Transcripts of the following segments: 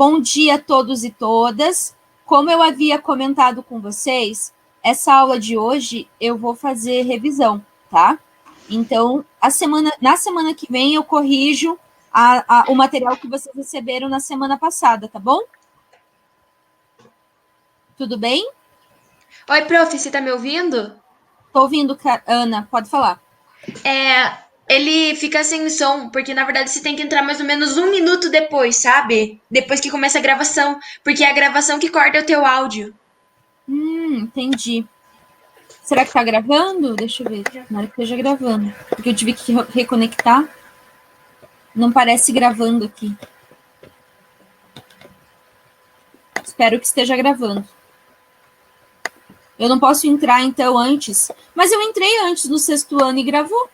bom dia a todos e todas. Como eu havia comentado com vocês, essa aula de hoje eu vou fazer revisão, tá? Então, na semana que vem eu corrijo o material que vocês receberam na semana passada, tá bom? Tudo bem? Oi, prof, você tá me ouvindo? Tô ouvindo, Ana, pode falar. Ele fica sem som, porque na verdade você tem que entrar mais ou menos 1 minuto depois, sabe? Depois que começa a gravação, porque é a gravação que corta o teu áudio. Entendi. Será que tá gravando? Deixa eu ver. Na hora que esteja gravando. Porque eu tive que reconectar. Não parece gravando aqui. Espero que esteja gravando. Eu não posso entrar, então, antes. Mas eu entrei antes no 6º ano e gravou.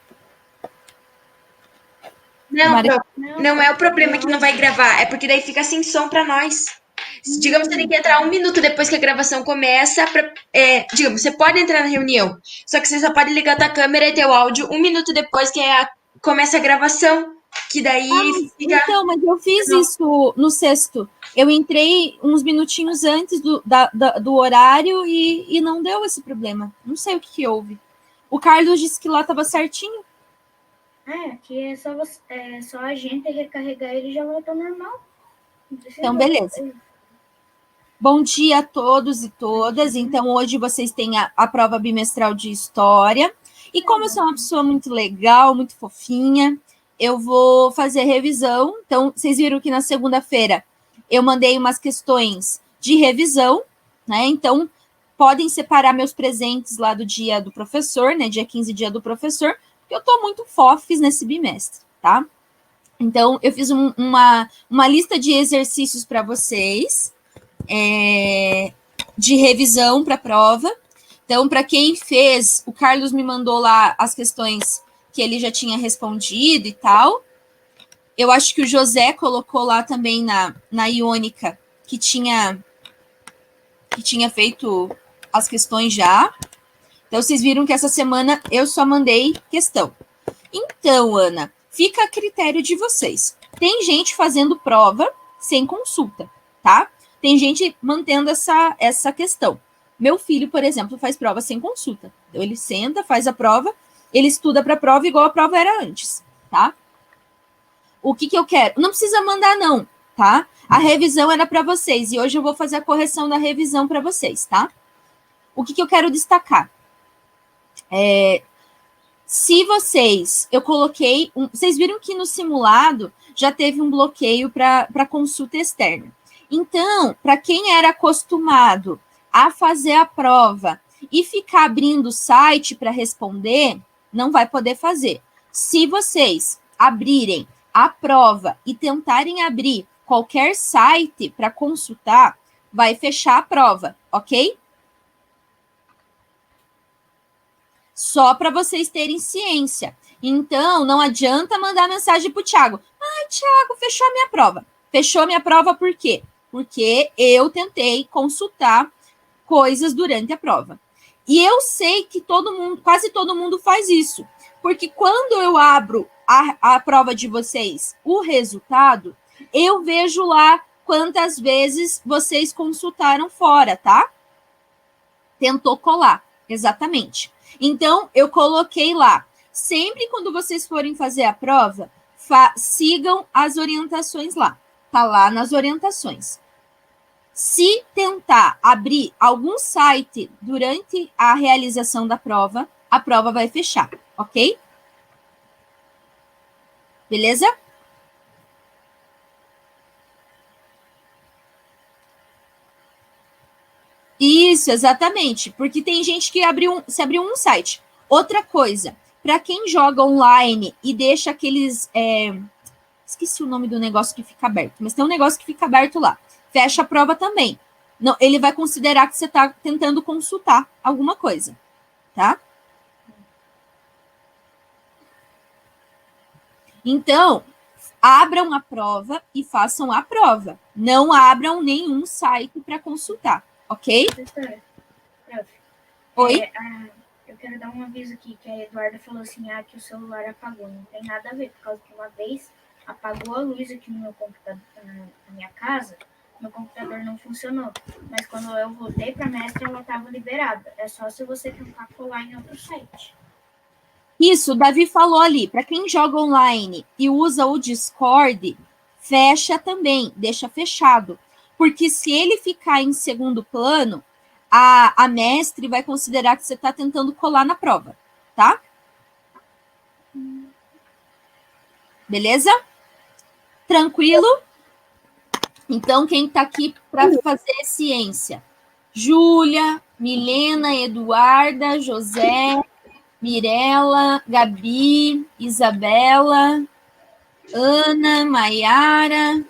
Não, prof, não é o problema que não vai gravar, é porque daí fica sem som pra nós. Digamos que você tem que entrar 1 minuto depois que a gravação começa. Digamos, você pode entrar na reunião, só que você só pode ligar tua câmera e teu áudio 1 minuto depois que começa a gravação. Que daí fica. Então, mas eu fiz isso no 6º. Eu entrei uns minutinhos antes do horário e não deu esse problema. Não sei o que houve. O Carlos disse que lá estava certinho. Que é só a gente recarregar ele e já volta ao normal. Então, beleza. Bom dia a todos e todas. Então, hoje vocês têm a prova bimestral de História. E como eu sou uma pessoa muito legal, muito fofinha, eu vou fazer revisão. Então, vocês viram que na segunda-feira eu mandei umas questões de revisão, né? Então, podem separar meus presentes lá do dia do professor, né? Dia 15, dia do professor, porque eu tô muito fofes nesse bimestre, tá? Então, eu fiz uma lista de exercícios para vocês, de revisão para a prova. Então, para quem fez, o Carlos me mandou lá as questões que ele já tinha respondido e tal. Eu acho que o José colocou lá também na Iônica que tinha feito as questões já. Então, vocês viram que essa semana eu só mandei questão. Então, Ana, fica a critério de vocês. Tem gente fazendo prova sem consulta, tá? Tem gente mantendo essa questão. Meu filho, por exemplo, faz prova sem consulta. Então, ele senta, faz a prova, ele estuda para a prova igual a prova era antes, tá? O que eu quero? Não precisa mandar, não, tá? A revisão era para vocês e hoje eu vou fazer a correção da revisão para vocês, tá? O que eu quero destacar? Se eu coloquei, vocês viram que no simulado já teve um bloqueio para consulta externa. Então, para quem era acostumado a fazer a prova e ficar abrindo o site para responder, não vai poder fazer. Se vocês abrirem a prova e tentarem abrir qualquer site para consultar, vai fechar a prova, ok? Só para vocês terem ciência. Então, não adianta mandar mensagem para o Thiago. Ai, Thiago, fechou a minha prova. Fechou a minha prova por quê? Porque eu tentei consultar coisas durante a prova. E eu sei que quase todo mundo faz isso. Porque quando eu abro a prova de vocês, o resultado, eu vejo lá quantas vezes vocês consultaram fora, tá? Tentou colar, exatamente. Então, eu coloquei lá. Sempre quando vocês forem fazer a prova, sigam as orientações lá. Tá lá nas orientações. Se tentar abrir algum site durante a realização da prova, a prova vai fechar, ok? Beleza? Isso, exatamente. Porque tem gente que se abriu um site. Outra coisa, para quem joga online e deixa aqueles. Esqueci o nome do negócio que fica aberto, mas tem um negócio que fica aberto lá. Fecha a prova também. Não, ele vai considerar que você está tentando consultar alguma coisa, tá? Então, abram a prova e façam a prova. Não abram nenhum site para consultar, ok? Professora, Oi? Eu quero dar um aviso aqui, que a Eduarda falou assim, que o celular apagou. Não tem nada a ver, por causa que uma vez apagou a luz aqui no meu computador, na minha casa, meu computador não funcionou. Mas quando eu voltei para a mestra, ela estava liberada. É só se você tentar colar em outro site. Isso, o Davi falou ali, para quem joga online e usa o Discord, fecha também, deixa fechado. Porque se ele ficar em segundo plano, a mestre vai considerar que você está tentando colar na prova, tá? Beleza? Tranquilo? Então, quem está aqui para fazer ciência? Júlia, Milena, Eduarda, José, Mirela, Gabi, Isabela, Ana, Maiara,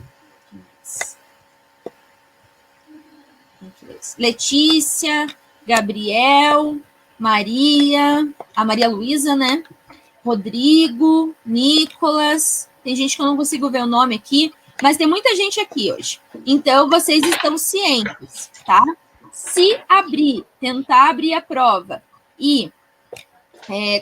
Letícia, Gabriel, Maria, a Maria Luísa, né? Rodrigo, Nicolas. Tem gente que eu não consigo ver o nome aqui, mas tem muita gente aqui hoje. Então, vocês estão cientes, tá? Se abrir, tentar abrir a prova e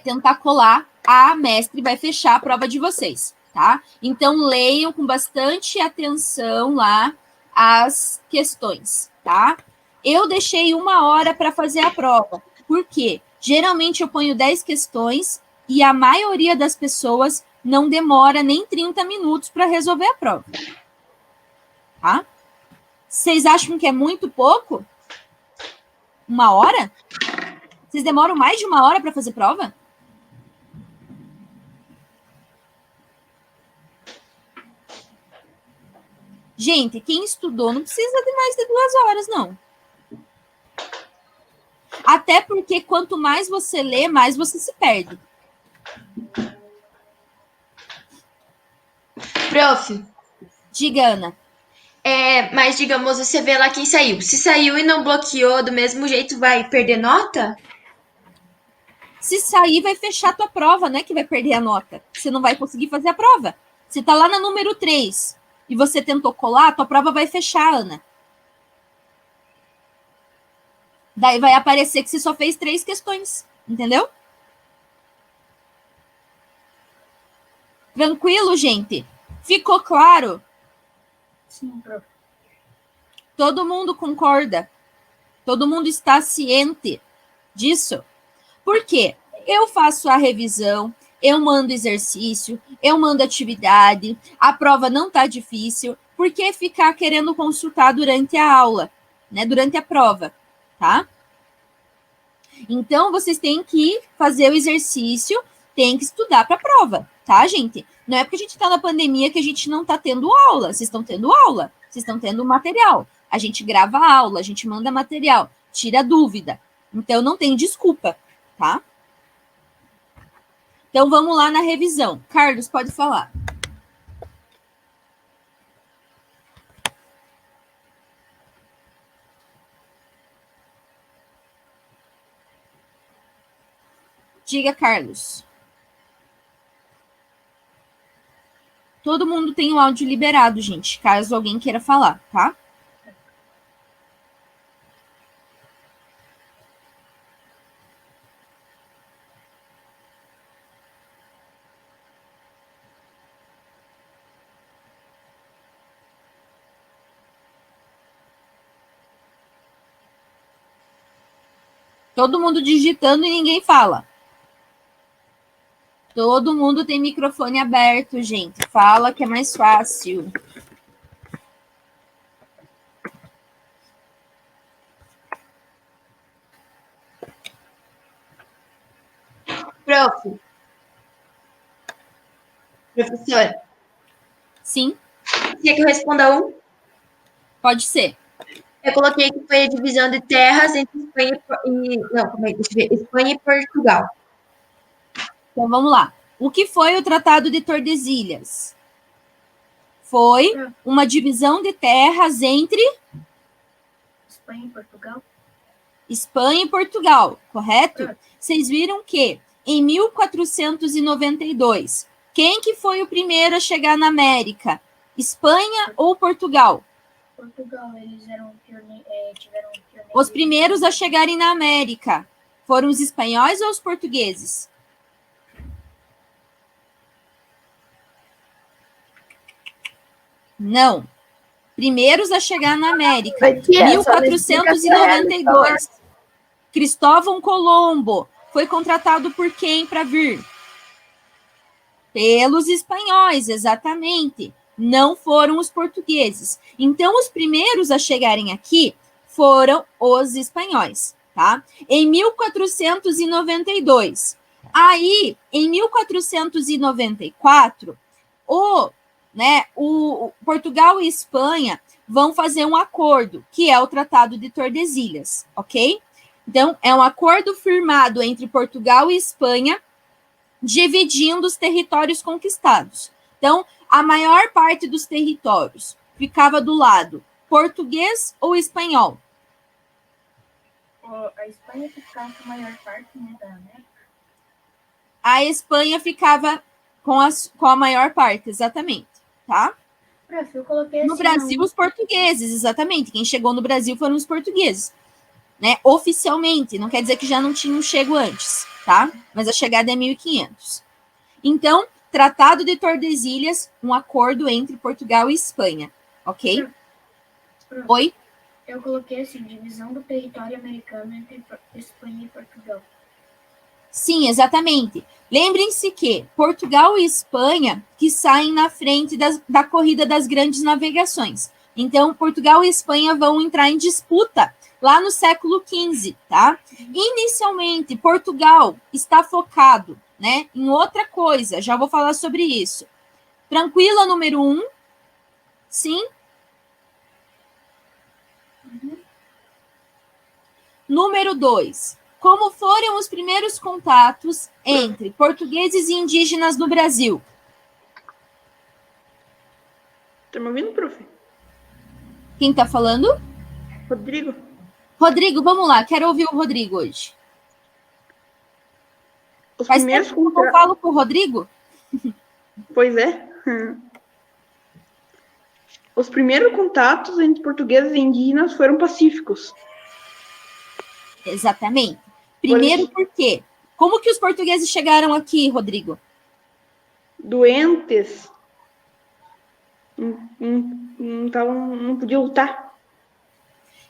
tentar colar, a mestre vai fechar a prova de vocês, tá? Então, leiam com bastante atenção lá as questões, tá? Eu deixei 1 hora para fazer a prova. Por quê? Geralmente eu ponho 10 questões e a maioria das pessoas não demora nem 30 minutos para resolver a prova. Tá? Vocês acham que é muito pouco? 1 hora? Vocês demoram mais de 1 hora para fazer prova? Gente, quem estudou não precisa de mais de 2 horas, não. Até porque quanto mais você lê, mais você se perde. Prof, Diga, Ana. mas digamos, você vê lá quem saiu. Se saiu e não bloqueou do mesmo jeito, vai perder nota? Se sair, vai fechar a tua prova, né? Que vai perder a nota. Você não vai conseguir fazer a prova. Você tá lá na número 3 e você tentou colar, a tua prova vai fechar, Ana. Daí vai aparecer que você só fez 3 questões. Entendeu? Tranquilo, gente? Ficou claro? Sim, prof. Todo mundo concorda? Todo mundo está ciente disso? Por quê? Eu faço a revisão, eu mando exercício, eu mando atividade, a prova não está difícil, por que ficar querendo consultar durante a aula, né? Durante a prova, tá? Então, vocês têm que fazer o exercício, tem que estudar para a prova, tá, gente? Não é porque a gente está na pandemia que a gente não está tendo aula. Vocês estão tendo aula, vocês estão tendo material. A gente grava a aula, a gente manda material, tira dúvida. Então, não tem desculpa, tá? Então, vamos lá na revisão. Carlos, pode falar. Diga, Carlos. Todo mundo tem o áudio liberado, gente, caso alguém queira falar, tá? Todo mundo digitando e ninguém fala. Todo mundo tem microfone aberto, gente. Fala que é mais fácil. Prof, professor, Sim, quer que eu responda um? pode ser. Eu coloquei que foi a divisão de terras entre Espanha não, como é que deixa eu ver? Espanha e Portugal. Então, vamos lá. O que foi o Tratado de Tordesilhas? Foi uma divisão de terras entre Espanha e Portugal? Espanha e Portugal, correto? Vocês viram que em 1492, quem que foi o primeiro a chegar na América? Espanha ou Portugal? Portugal, eles tiveram pioneiros. Os primeiros a chegarem na América foram os espanhóis ou os portugueses? Não. Primeiros a chegar na América, Mas, tia, 1492. Cristóvão Colombo foi contratado por quem para vir? Pelos espanhóis, exatamente. Não foram os portugueses. Então, os primeiros a chegarem aqui foram os espanhóis, tá? Em 1492. Aí, em 1494, o Portugal e Espanha vão fazer um acordo, que é o Tratado de Tordesilhas, ok? Então, é um acordo firmado entre Portugal e Espanha, dividindo os territórios conquistados. Então, a maior parte dos territórios ficava do lado português ou espanhol? A Espanha ficava com a maior parte, né, da América. A Espanha ficava com a maior parte, exatamente, tá? Prof, eu coloquei No assim, Brasil, os portugueses, exatamente. Quem chegou no Brasil foram os portugueses, né? Oficialmente, não quer dizer que já não tinham chego antes, tá? Mas a chegada é 1500. Então, Tratado de Tordesilhas, um acordo entre Portugal e Espanha, ok? Prof, Oi? eu coloquei assim, divisão do território americano entre Espanha e Portugal. Sim, exatamente. Lembrem-se que Portugal e Espanha que saem na frente da corrida das grandes navegações. Então, Portugal e Espanha vão entrar em disputa lá no século XV, tá? Inicialmente, Portugal está focado, né, em outra coisa. Já vou falar sobre isso. Tranquila, número 1. Sim? Número 2. Como foram os primeiros contatos entre portugueses e indígenas no Brasil? Tá me ouvindo, prof? Quem está falando? Rodrigo? Rodrigo, vamos lá. Quero ouvir o Rodrigo hoje. Os Faz primeiros tempo que eu não falo com o Rodrigo? Pois é. Os primeiros contatos entre portugueses e indígenas foram pacíficos. Exatamente. Primeiro, por quê? Como que os portugueses chegaram aqui, Rodrigo? Doentes. Não podiam lutar.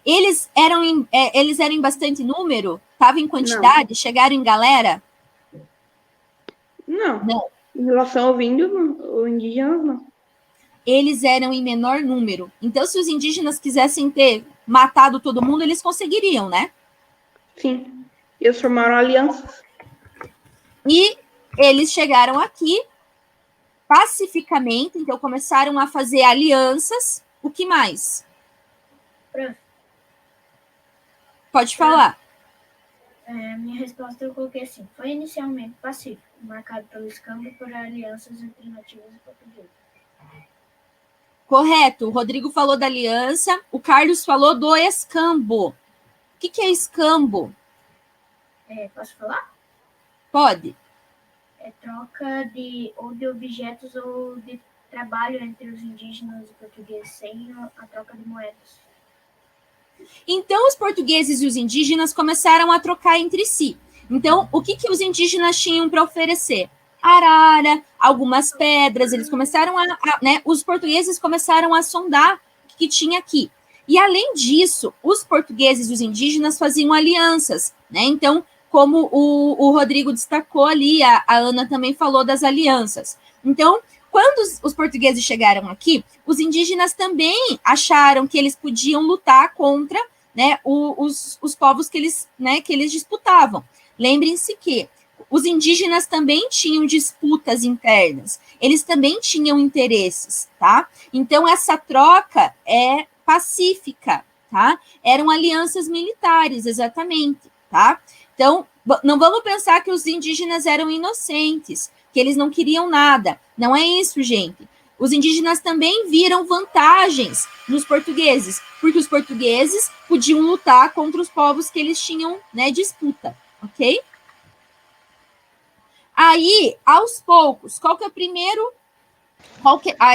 Eles eram em bastante número? Estavam em quantidade? Não. Chegaram em galera? Não. Em relação aos índios, os indígenas, não. Eles eram em menor número. Então, se os indígenas quisessem ter matado todo mundo, eles conseguiriam, né? Sim. Eles formaram alianças. E eles chegaram aqui pacificamente, então começaram a fazer alianças. O que mais? Prof. Pode falar. Minha resposta eu coloquei assim. Foi inicialmente pacífico, marcado pelo escambo e por alianças entre nativos e portugueses. Correto. O Rodrigo falou da aliança. O Carlos falou do escambo. O que é escambo? Posso falar? Pode. É troca de objetos ou de trabalho entre os indígenas e portugueses, sem a troca de moedas. Então, os portugueses e os indígenas começaram a trocar entre si. Então, o que os indígenas tinham para oferecer? Arara, algumas pedras. Eles começaram os portugueses começaram a sondar o que tinha aqui. E, além disso, os portugueses e os indígenas faziam alianças, né? Então, como o Rodrigo destacou ali, a Ana também falou das alianças. Então, quando os portugueses chegaram aqui, os indígenas também acharam que eles podiam lutar contra, né, os povos que eles disputavam. Lembrem-se que os indígenas também tinham disputas internas, eles também tinham interesses, tá? Então, essa troca é pacífica, tá? Eram alianças militares, exatamente, tá? Então, não vamos pensar que os indígenas eram inocentes, que eles não queriam nada. Não é isso, gente. Os indígenas também viram vantagens nos portugueses, porque os portugueses podiam lutar contra os povos que eles tinham, né, disputa, ok? Aí, aos poucos, qual que é o primeiro?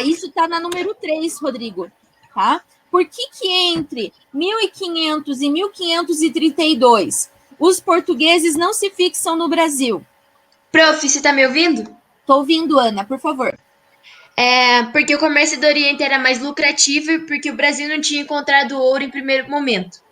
Isso está na número 3, Rodrigo, tá? Por que entre 1500 e 1532 os portugueses não se fixam no Brasil? Prof, você está me ouvindo? Estou ouvindo, Ana, por favor. Porque o comércio do Oriente era mais lucrativo e porque o Brasil não tinha encontrado ouro em primeiro momento.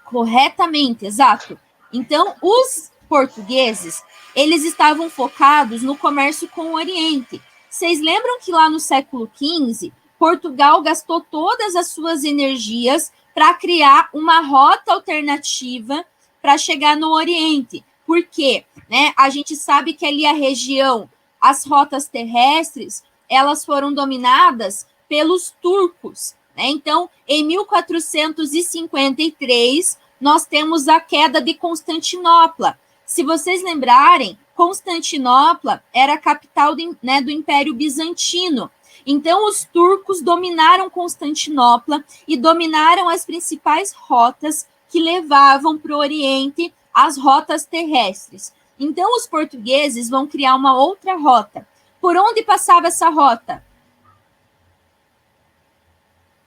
Corretamente, exato. Então, os portugueses, eles estavam focados no comércio com o Oriente. Vocês lembram que lá no século XV, Portugal gastou todas as suas energias para criar uma rota alternativa para chegar no Oriente. Por quê? Né? A gente sabe que ali a região, as rotas terrestres, elas foram dominadas pelos turcos. Né? Então, em 1453, nós temos a queda de Constantinopla. Se vocês lembrarem, Constantinopla era a capital do Império Bizantino. Então, os turcos dominaram Constantinopla e dominaram as principais rotas que levavam para o Oriente, as rotas terrestres. Então, os portugueses vão criar uma outra rota. Por onde passava essa rota?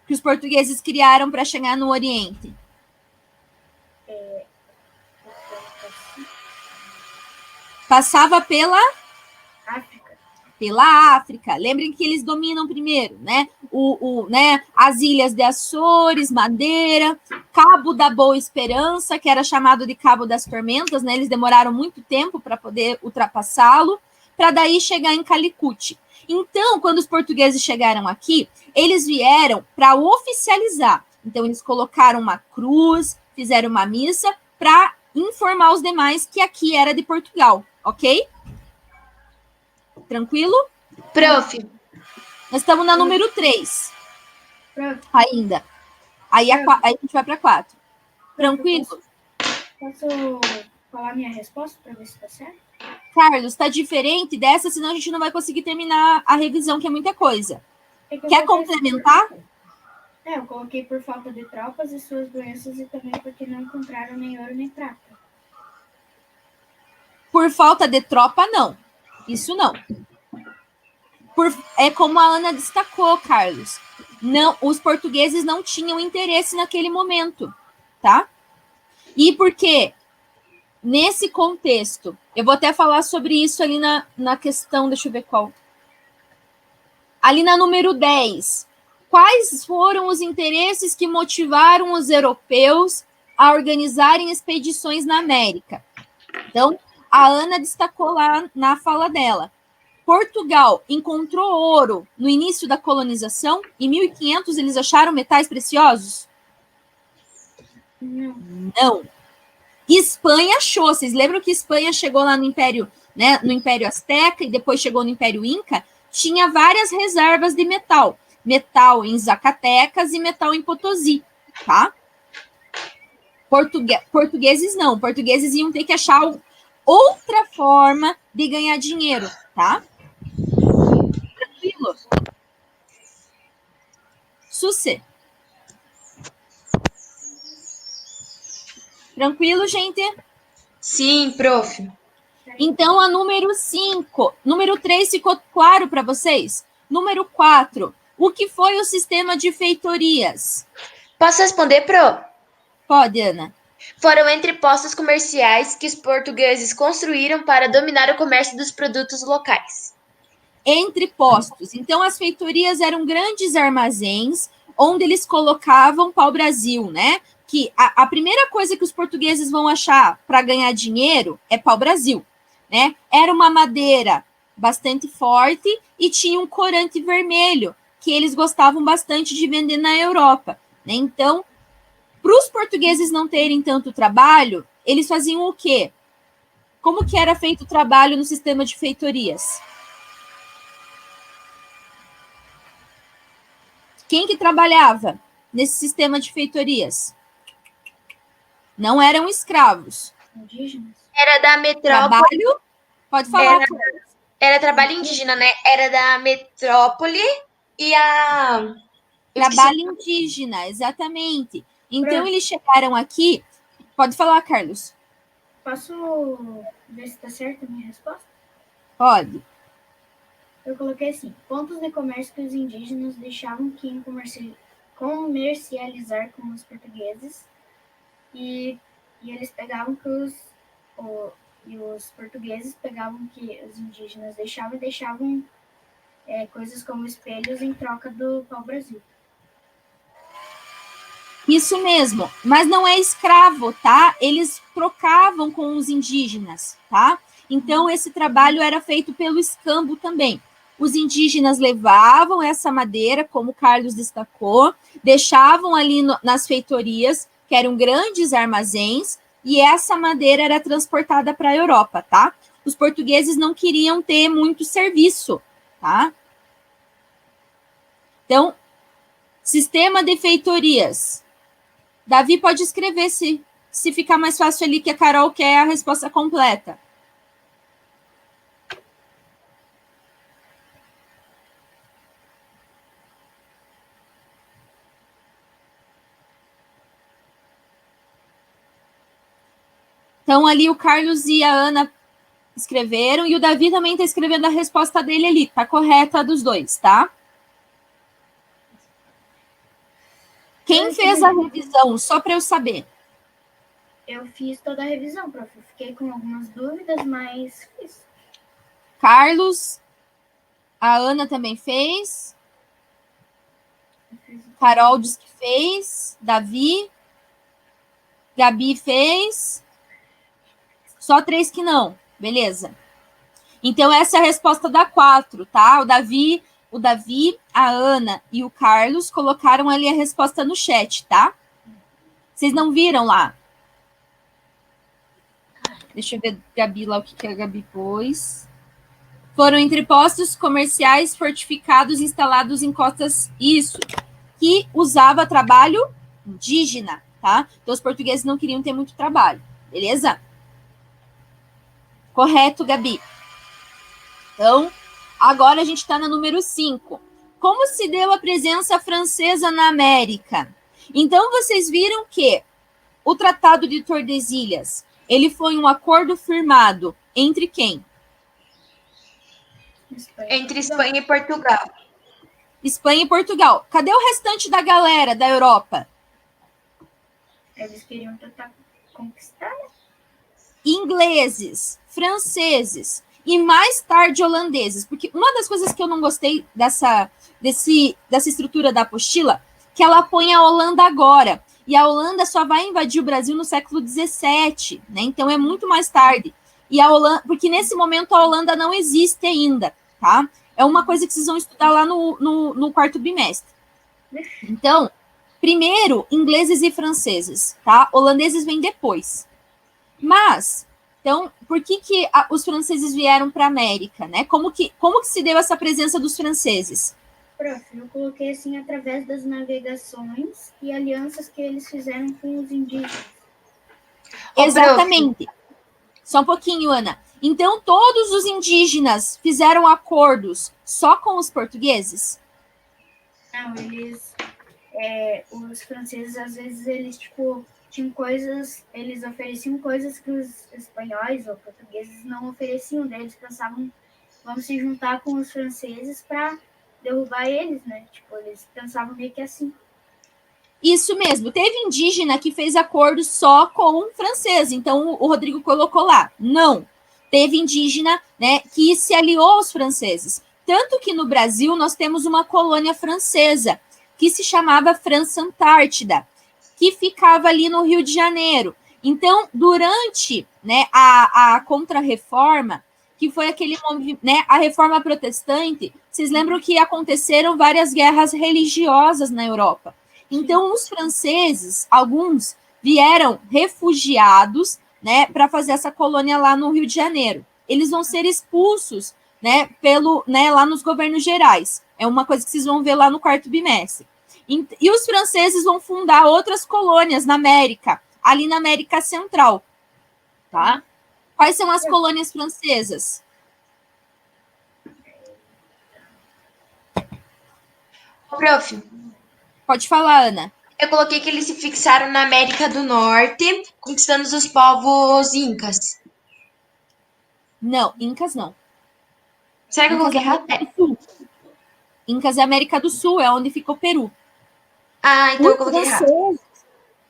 Que os portugueses criaram para chegar no Oriente. Passava pela África. Lembrem que eles dominam primeiro, né? Né? As ilhas de Açores, Madeira, Cabo da Boa Esperança, que era chamado de Cabo das Tormentas, né? Eles demoraram muito tempo para poder ultrapassá-lo, para daí chegar em Calicut. Então, quando os portugueses chegaram aqui, eles vieram para oficializar. Então, eles colocaram uma cruz, fizeram uma missa para informar os demais que aqui era de Portugal, ok? Tranquilo? Prof. Nós estamos na número 3 ainda. Aí a gente vai para 4. Tranquilo? Posso falar minha resposta para ver se está certo? Carlos, está diferente dessa, senão a gente não vai conseguir terminar a revisão, que é muita coisa. Quer complementar? Eu coloquei por falta de tropas e suas doenças e também porque não encontraram nem ouro nem prata. Por falta de tropa, não. Isso não. É como a Ana destacou, Carlos. Não, os portugueses não tinham interesse naquele momento, tá? E por quê? Nesse contexto, eu vou até falar sobre isso ali na questão, deixa eu ver qual. Ali na número 10. Quais foram os interesses que motivaram os europeus a organizarem expedições na América? Então, a Ana destacou lá na fala dela. Portugal encontrou ouro no início da colonização. Em 1500 eles acharam metais preciosos? Não. Espanha achou. Vocês lembram que Espanha chegou lá no Império, né, no Império Azteca e depois chegou no Império Inca? Tinha várias reservas de metal. Metal em Zacatecas e metal em Potosí, tá? Portugueses não. Portugueses iam ter que achar outra forma de ganhar dinheiro, tá? Tranquilo? Sucê. Tranquilo, gente? Sim, prof. Então, a número 5. Número 3 ficou claro para vocês? Número 4. O que foi o sistema de feitorias? Posso responder, pro? Pode, Ana. Foram entrepostos comerciais que os portugueses construíram para dominar o comércio dos produtos locais. Entrepostos. Então, as feitorias eram grandes armazéns onde eles colocavam pau-brasil, né? Que a primeira coisa que os portugueses vão achar para ganhar dinheiro é pau-brasil, né? Era uma madeira bastante forte e tinha um corante vermelho, que eles gostavam bastante de vender na Europa, né? Então, para os portugueses não terem tanto trabalho, eles faziam o quê? Como que era feito o trabalho no sistema de feitorias? Quem que trabalhava nesse sistema de feitorias? Não eram escravos. Indígenas? Era da metrópole. Trabalho? Pode falar. Era trabalho indígena, né? Era da metrópole e a... Trabalho indígena, exatamente. Então, eles chegaram aqui... Pode falar, Carlos. Posso ver se está certa a minha resposta? Pode. Eu coloquei assim, pontos de comércio que os indígenas deixavam que iam comercializar com os portugueses e eles pegavam que os portugueses pegavam que os indígenas deixavam e deixavam coisas como espelhos em troca do pau-brasil. Isso mesmo, mas não é escravo, tá? Eles trocavam com os indígenas, tá? Então, esse trabalho era feito pelo escambo também. Os indígenas levavam essa madeira, como o Carlos destacou, deixavam ali nas feitorias, que eram grandes armazéns, e essa madeira era transportada para a Europa, tá? Os portugueses não queriam ter muito serviço, tá? Então, sistema de feitorias. Davi pode escrever se ficar mais fácil ali, que a Carol quer a resposta completa. Então, ali o Carlos e a Ana escreveram, e o Davi também está escrevendo a resposta dele ali. Tá correta a dos dois, tá? Quem fez a revisão? Só para eu saber. Eu fiz toda a revisão, prof. Eu fiquei com algumas dúvidas, mas fiz. Carlos, a Ana também fez. Carol disse que fez. Davi. Gabi fez. Só 3 que não. Beleza. Então, essa é a resposta da 4, tá? O Davi, a Ana e o Carlos colocaram ali a resposta no chat, tá? Vocês não viram lá? Deixa eu ver, Gabi, lá o que a Gabi pôs. Foram entrepostos comerciais fortificados instalados em costas, isso, que usava trabalho indígena, tá? Então, os portugueses não queriam ter muito trabalho, beleza? Correto, Gabi. Então, agora a gente está na número 5. Como se deu a presença francesa na América? Então, vocês viram que o Tratado de Tordesilhas, ele foi um acordo firmado entre quem? Entre Espanha e Portugal. Espanha e Portugal. Cadê o restante da galera da Europa? Eles queriam tentar conquistar. Ingleses, franceses e mais tarde holandeses. Porque uma das coisas que eu não gostei dessa estrutura da apostila, que ela põe a Holanda agora. E a Holanda só vai invadir o Brasil no século XVII, né? Então é muito mais tarde. E a Holanda, porque nesse momento a Holanda não existe ainda, tá? É uma coisa que vocês vão estudar lá no quarto bimestre. Então, primeiro, ingleses e franceses, tá? Holandeses vêm depois. Mas, então, por que os franceses vieram para a América, né? Como que se deu essa presença dos franceses? Prof, eu coloquei assim através das navegações e alianças que eles fizeram com os indígenas. Exatamente. Só um pouquinho, Ana. Então, todos os indígenas fizeram acordos só com os portugueses? Não, os franceses, às vezes, eles, tinham coisas, eles ofereciam coisas que os espanhóis ou portugueses não ofereciam, né? Eles pensavam, vamos se juntar com os franceses para derrubar eles, né? Eles pensavam meio que assim. Isso mesmo. Teve indígena que fez acordo só com o francês. Então, o Rodrigo colocou lá. Não. Teve indígena, né, que se aliou aos franceses. Tanto que no Brasil nós temos uma colônia francesa que se chamava França Antártida, que ficava ali no Rio de Janeiro. Então, durante, né, a Contra-Reforma, que foi aquele movimento, né, a Reforma Protestante, vocês lembram que aconteceram várias guerras religiosas na Europa. Então, os franceses, alguns, vieram refugiados, né, para fazer essa colônia lá no Rio de Janeiro. Eles vão ser expulsos, né, lá nos governos gerais. É uma coisa que vocês vão ver lá no quarto bimestre. E os franceses vão fundar outras colônias na América, ali na América Central, tá? Quais são as colônias francesas? Prof, pode falar, Ana. Eu coloquei que eles se fixaram na América do Norte, conquistando os povos incas. Não, incas não. Será que eu coloquei errado? Incas é América do Sul, é onde fica o Peru. Ah, então eu coloquei errado.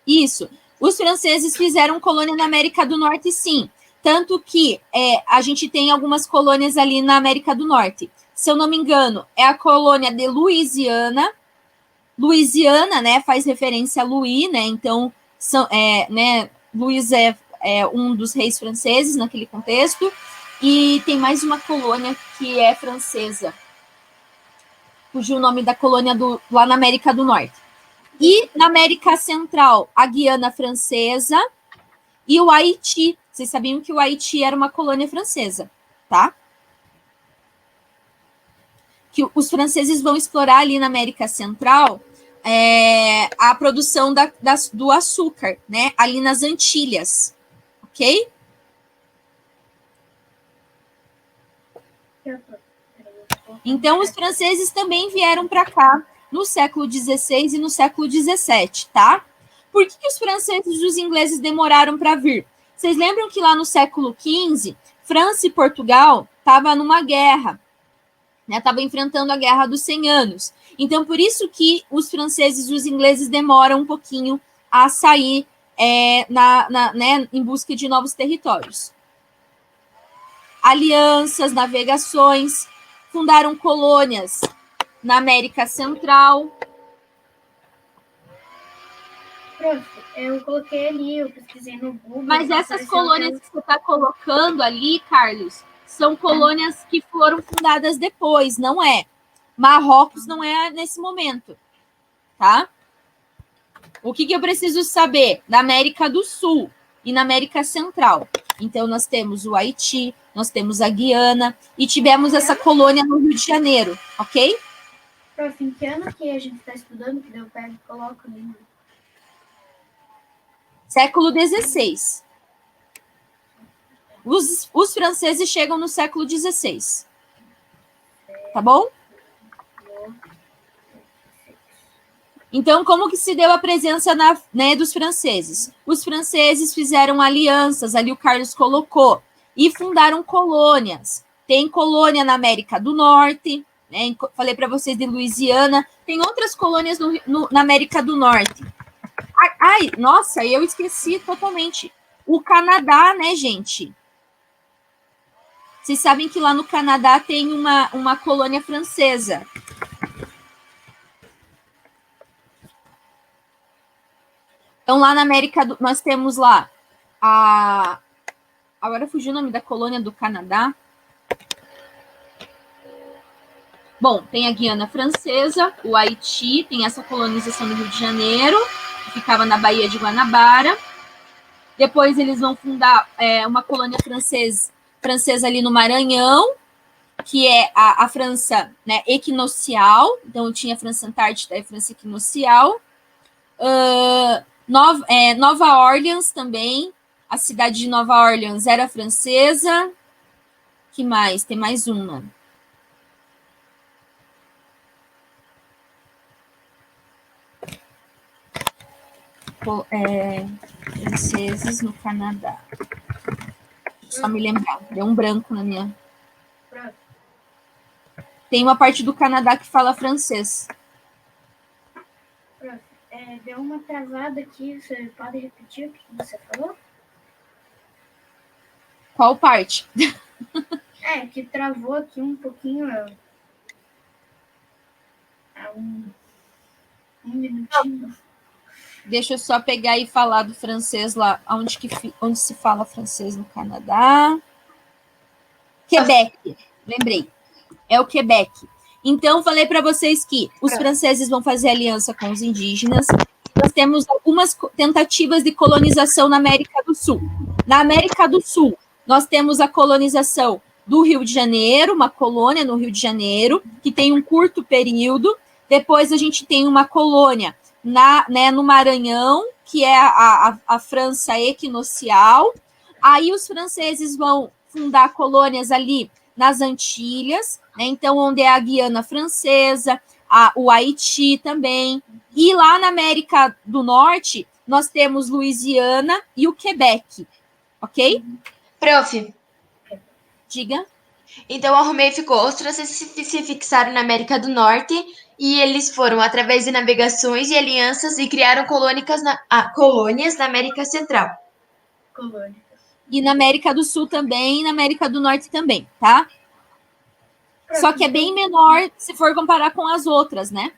Isso. Os franceses fizeram colônia na América do Norte, sim. Tanto que a gente tem algumas colônias ali na América do Norte. Se eu não me engano, é a colônia de Louisiana. Louisiana, né, faz referência a Louis, né, então, Louis é um dos reis franceses naquele contexto, e tem mais uma colônia que é francesa. Fugiu o nome da colônia lá na América do Norte. E na América Central, a Guiana Francesa e o Haiti. Vocês sabiam que o Haiti era uma colônia francesa, tá? Que os franceses vão explorar ali na América Central a produção do açúcar, né? Ali nas Antilhas, ok? Então, os franceses também vieram para cá no século XVI e no século XVII, tá? Por que os franceses e os ingleses demoraram para vir? Vocês lembram que lá no século XV, França e Portugal estavam numa guerra, né? Estavam enfrentando a Guerra dos 100 Anos. Então, por isso que os franceses e os ingleses demoram um pouquinho a sair né, em busca de novos territórios. Alianças, navegações, fundaram colônias na América Central. Prof, eu coloquei ali, eu pesquisei no Google. Mas essas colônias que você está colocando ali, Carlos, são colônias que foram fundadas depois, não é? Marrocos não é nesse momento, tá? O que eu preciso saber? Da América do Sul e na América Central. Então, nós temos o Haiti, nós temos a Guiana e tivemos essa colônia no Rio de Janeiro, ok? Prof, em que ano que a gente está estudando, que eu pego e coloco ali? Século XVI. Os franceses chegam no século XVI. Tá bom? Então, como que se deu a presença dos franceses? Os franceses fizeram alianças, ali o Carlos colocou, e fundaram colônias. Tem colônia na América do Norte, né? Falei para vocês de Louisiana. Tem outras colônias na América do Norte. Ai, nossa, eu esqueci totalmente. O Canadá, né, gente? Vocês sabem que lá no Canadá tem uma colônia francesa. Então, lá na América, nós temos lá agora fugiu o nome da colônia do Canadá. Bom, tem a Guiana Francesa, o Haiti, tem essa colonização no Rio de Janeiro, que ficava na Baía de Guanabara. Depois eles vão fundar uma colônia francesa ali no Maranhão, que é a França, né, equinocial. Então, tinha a França Antártida e a França equinocial. Nova Orleans também. A cidade de Nova Orleans era francesa. Que mais? Tem mais uma. Franceses no Canadá. Só me lembrar. Deu um branco na minha... Tem uma parte do Canadá que fala francês. Deu uma travada aqui. Você pode repetir o que você falou? Qual parte? Que travou aqui um pouquinho. Um minutinho. Deixa eu só pegar e falar do francês lá. Onde se fala francês no Canadá? Quebec. Lembrei. É o Quebec. Então, falei para vocês que os franceses vão fazer aliança com os indígenas. Nós temos algumas tentativas de colonização na América do Sul. Na América do Sul, nós temos a colonização do Rio de Janeiro, uma colônia no Rio de Janeiro, que tem um curto período. Depois a gente tem uma colônia no Maranhão, que é a França equinocial. Aí os franceses vão fundar colônias ali nas Antilhas, né? Então, onde é a Guiana Francesa, o Haiti também. E lá na América do Norte, nós temos Louisiana e o Quebec, ok? Prof. Diga. Então, arrumei e ficou. Os franceses se fixaram na América do Norte e eles foram através de navegações e alianças e criaram colônias na América Central. Colônias. E na América do Sul também, e na América do Norte também, tá? Só que é bem menor se for comparar com as outras, né?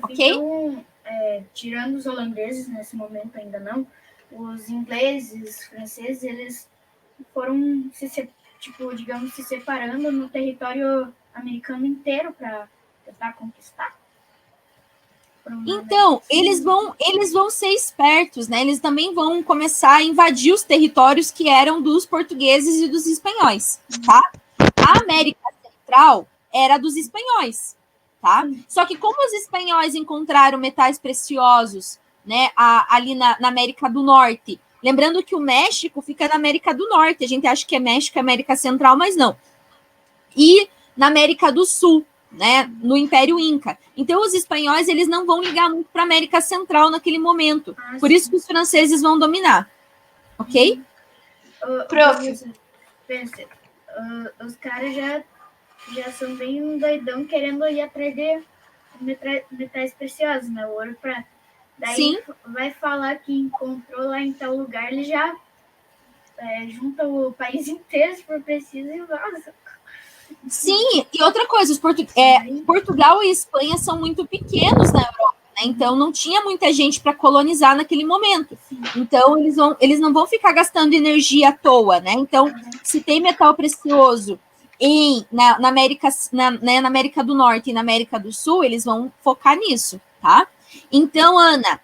Ok? Então, tirando os holandeses, nesse momento ainda não, os ingleses, franceses, eles foram, digamos, se separando no território americano inteiro para tentar conquistar. Então, eles vão ser espertos, né? Eles também vão começar a invadir os territórios que eram dos portugueses e dos espanhóis, tá? A América Central era dos espanhóis, tá? Só que como os espanhóis encontraram metais preciosos, né, ali na América do Norte, lembrando que o México fica na América do Norte, a gente acha que é México, América Central, mas não. E na América do Sul, né, no Império Inca. Então, os espanhóis, eles não vão ligar muito para a América Central naquele momento. Por isso que os franceses vão dominar. Ok? Prof. Os caras já são bem doidão querendo ir atrás de metais preciosos, né? O ouro para daí Sim. Vai falar que encontrou lá em tal lugar, ele já junta o país inteiro se for preciso e vaza. Sim, e outra coisa, Portugal e Espanha são muito pequenos na Europa, né? Então não tinha muita gente para colonizar naquele momento. Então eles não vão ficar gastando energia à toa, né? Então, se tem metal precioso na América do Norte e na América do Sul, eles vão focar nisso, tá? Então, Ana,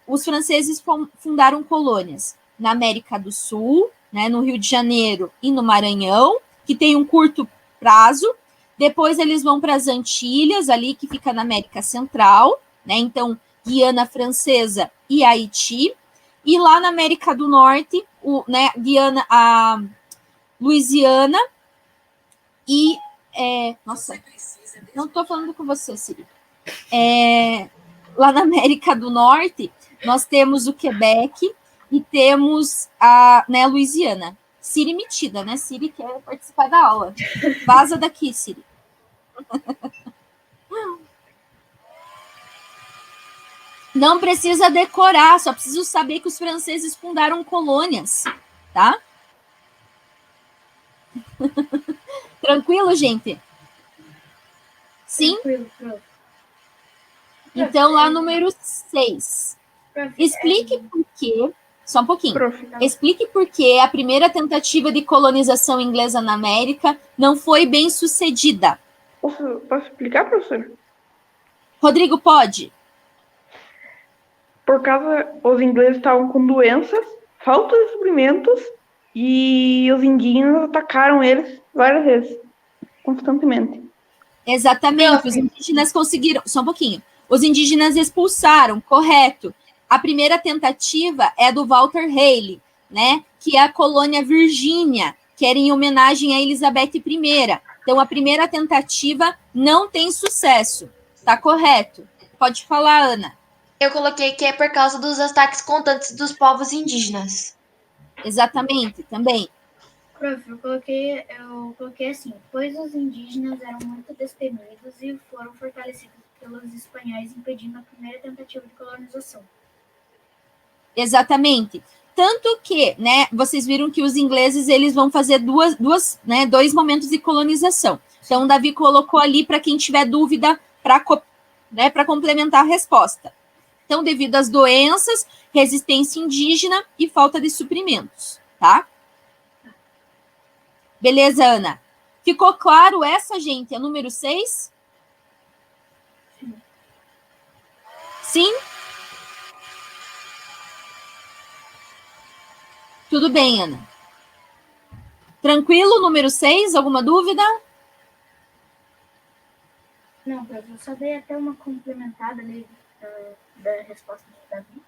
os franceses fundaram colônias na América do Sul, né, no Rio de Janeiro e no Maranhão, que tem um curto prazo. Depois eles vão para as Antilhas, ali que fica na América Central, né? Então, Guiana Francesa e Haiti. E lá na América do Norte, a Louisiana e... nossa, não estou falando com você, Siri. Lá na América do Norte, nós temos o Quebec e temos a Louisiana. Siri metida, né? Siri quer participar da aula. Vaza daqui, Siri. Não precisa decorar, só preciso saber que os franceses fundaram colônias, tá? Tranquilo, gente? Sim? Tranquilo. Então, lá número 6. Explique por quê. Só um pouquinho. Explique por que a primeira tentativa de colonização inglesa na América não foi bem sucedida. Posso explicar, professor? Rodrigo, pode? Por causa, os ingleses estavam com doenças, falta de suprimentos, e os indígenas atacaram eles várias vezes, constantemente. Exatamente, os indígenas conseguiram... Só um pouquinho. Os indígenas expulsaram, correto. A primeira tentativa é do Walter Raleigh, né? Que é a colônia Virgínia, que era em homenagem a Elizabeth I. Então, a primeira tentativa não tem sucesso. Tá correto. Pode falar, Ana. Eu coloquei que é por causa dos ataques constantes dos povos indígenas. Exatamente, também. Prof, eu coloquei assim, pois os indígenas eram muito destemidos e foram fortalecidos pelos espanhóis, impedindo a primeira tentativa de colonização. Exatamente. Tanto que, né, vocês viram que os ingleses, eles vão fazer dois momentos de colonização. Então, o Davi colocou ali para quem tiver dúvida para complementar a resposta. Então, devido às doenças, resistência indígena e falta de suprimentos, tá? Beleza, Ana? Ficou claro essa, gente? É número 6? Sim? Tudo bem, Ana. Tranquilo, número 6? Alguma dúvida? Não, professor, eu só dei até uma complementada ali da resposta do Davi.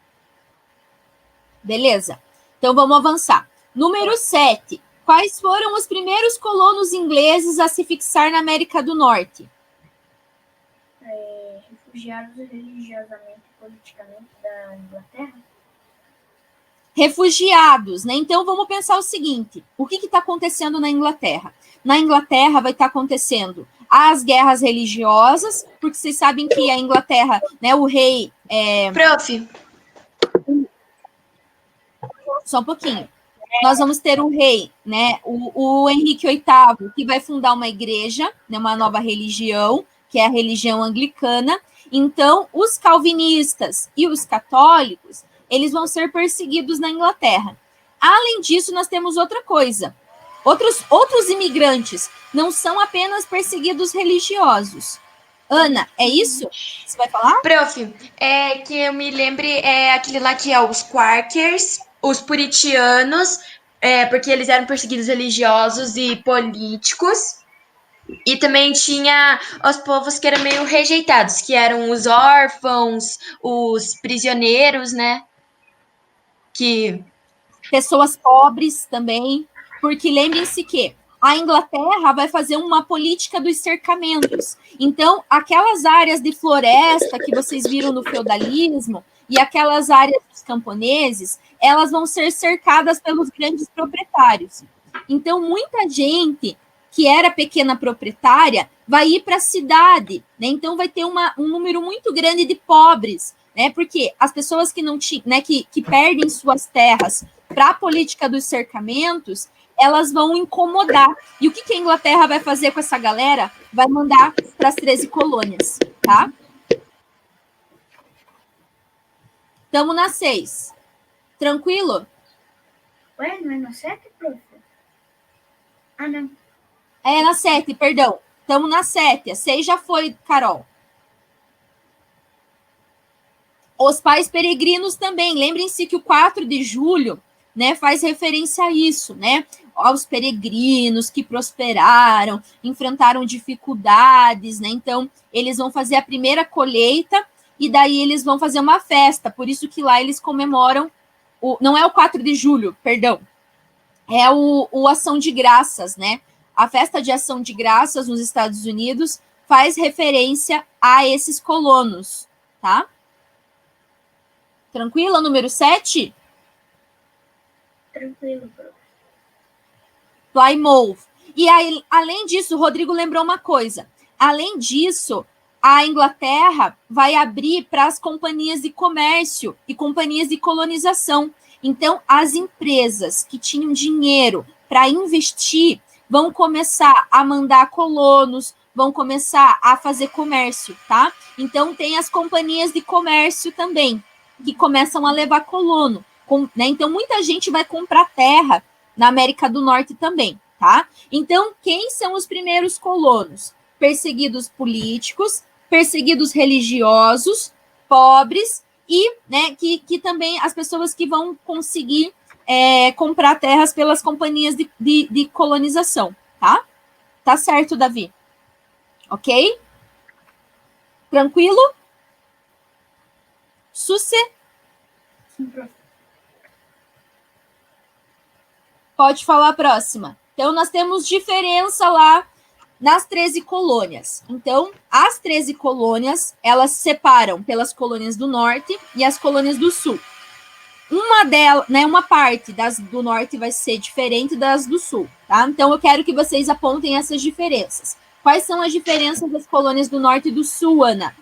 Beleza. Então, vamos avançar. Número 7. Quais foram os primeiros colonos ingleses a se fixar na América do Norte? Refugiados religiosamente e politicamente da Inglaterra? Refugiados, né? Então, vamos pensar o seguinte. O que está acontecendo na Inglaterra? Na Inglaterra vai estar acontecendo as guerras religiosas, porque vocês sabem que a Inglaterra, né, o rei... Prof. Só um pouquinho. nós vamos ter um rei, né, o Henrique VIII, que vai fundar uma igreja, né, uma nova religião, que é a religião anglicana. Então, os calvinistas e os católicos, eles vão ser perseguidos na Inglaterra. Além disso, nós temos outra coisa. Outros imigrantes não são apenas perseguidos religiosos. Ana, é isso? Você vai falar? Prof, que eu me lembre, é aquele lá que é os Quakers, os puritianos, porque eles eram perseguidos religiosos e políticos. E também tinha os povos que eram meio rejeitados, que eram os órfãos, os prisioneiros, né? Que Pessoas pobres também, porque lembrem-se que a Inglaterra vai fazer uma política dos cercamentos. Então, aquelas áreas de floresta que vocês viram no feudalismo e aquelas áreas dos camponeses, elas vão ser cercadas pelos grandes proprietários. Então, muita gente que era pequena proprietária vai ir para a cidade, né? Então, vai ter um número muito grande de pobres, né? Porque as pessoas que não tinham, né, que perdem suas terras para a política dos cercamentos, elas vão incomodar. E o que a Inglaterra vai fazer com essa galera? Vai mandar para as 13 colônias, tá? Estamos na 6. Tranquilo? Ué, não é no 7, prof? Ah, não. É na 7, perdão. Estamos na 7. A 6 já foi, Carol. Os pais peregrinos também. Lembrem-se que o 4 de julho, né, faz referência a isso, né? Aos peregrinos que prosperaram, enfrentaram dificuldades, né? Então, eles vão fazer a primeira colheita e daí eles vão fazer uma festa. Por isso que lá eles comemoram, não é o 4 de julho, perdão, é o Ação de Graças, né? A festa de Ação de Graças nos Estados Unidos faz referência a esses colonos, tá? Tranquila, número 7? Tranquilo, prof. Plymouth. E aí, além disso, o Rodrigo lembrou uma coisa. Além disso, a Inglaterra vai abrir para as companhias de comércio e companhias de colonização. Então, as empresas que tinham dinheiro para investir vão começar a mandar colonos, vão começar a fazer comércio, tá? Então, tem as companhias de comércio também, que começam a levar colono. Né? Então, muita gente vai comprar terra na América do Norte também, tá? Então, quem são os primeiros colonos? Perseguidos políticos, perseguidos religiosos, pobres e, né, que também as pessoas que vão conseguir comprar terras pelas companhias de colonização, tá? Tá certo, Davi? Ok? Tranquilo? Suce? Sim, prof. Pode falar a próxima. Então, nós temos diferença lá nas 13 colônias. Então, as 13 colônias, elas se separam pelas colônias do norte e as colônias do sul. Uma delas, né, uma parte das do norte vai ser diferente das do sul, tá? Então, eu quero que vocês apontem essas diferenças. Quais são as diferenças das colônias do norte e do sul, Ana?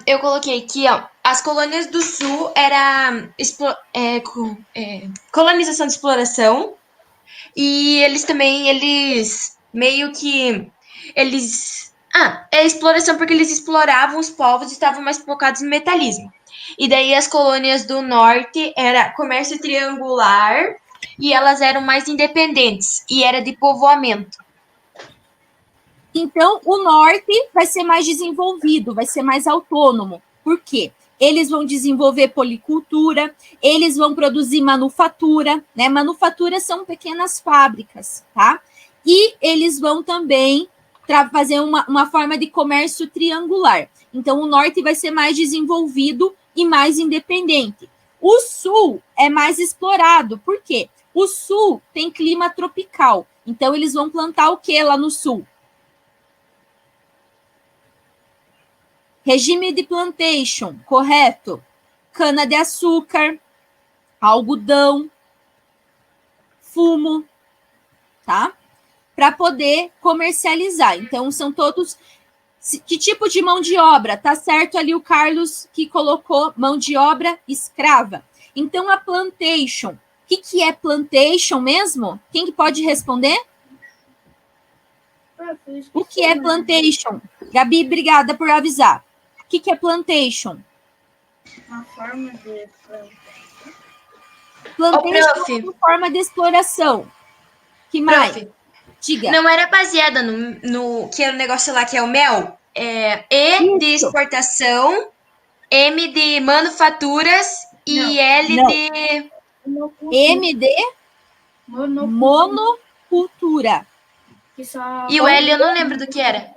eu coloquei aqui, ó, as colônias do sul era colonização de exploração, e eles meio que, é exploração porque eles exploravam os povos e estavam mais focados no metalismo. E daí as colônias do norte era comércio triangular e elas eram mais independentes e era de povoamento. Então, o norte vai ser mais desenvolvido, vai ser mais autônomo. Por quê? Eles vão desenvolver policultura, eles vão produzir manufatura, né? Manufaturas são pequenas fábricas, tá? E eles vão também fazer uma forma de comércio triangular. Então, o norte vai ser mais desenvolvido e mais independente. O sul é mais explorado. Por quê? O sul tem clima tropical. Então, eles vão plantar o que lá no sul? Regime de plantation, correto? Cana-de-açúcar, algodão, fumo, tá? Para poder comercializar. Então, são todos... Que tipo de mão de obra? Tá certo ali o Carlos que colocou mão de obra escrava. Então, a plantation, que é plantation mesmo? Quem que pode responder? O que é plantation? Gabi, obrigada por avisar. O que é plantation? Uma forma de planta. Plantation prof. é uma forma de exploração. Que mais? Prof, Diga. não era baseada no que é o negócio lá que é o mel? E de Isso. exportação, M de manufaturas e Não. L Não. de... M de monocultura. Que só E o L eu não lembro do que era.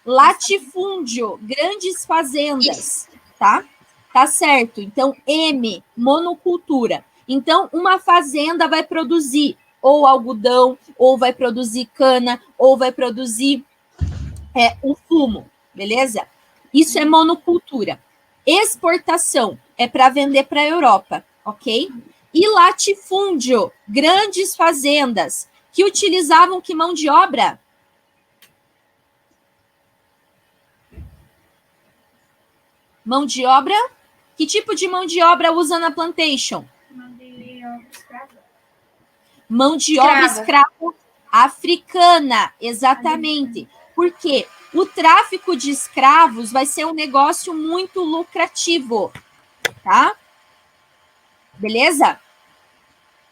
Latifúndio, grandes fazendas, tá? Tá certo. Então, M, monocultura. Então, uma fazenda vai produzir ou algodão, ou vai produzir cana, ou vai produzir o fumo, beleza? Isso é monocultura. Exportação é para vender para a Europa, ok? E latifúndio, grandes fazendas que utilizavam que mão de obra? Mão de obra? Que tipo de mão de obra usa na plantation? Mão de obra escrava africana, exatamente. Por quê? O tráfico de escravos vai ser um negócio muito lucrativo, tá? Beleza?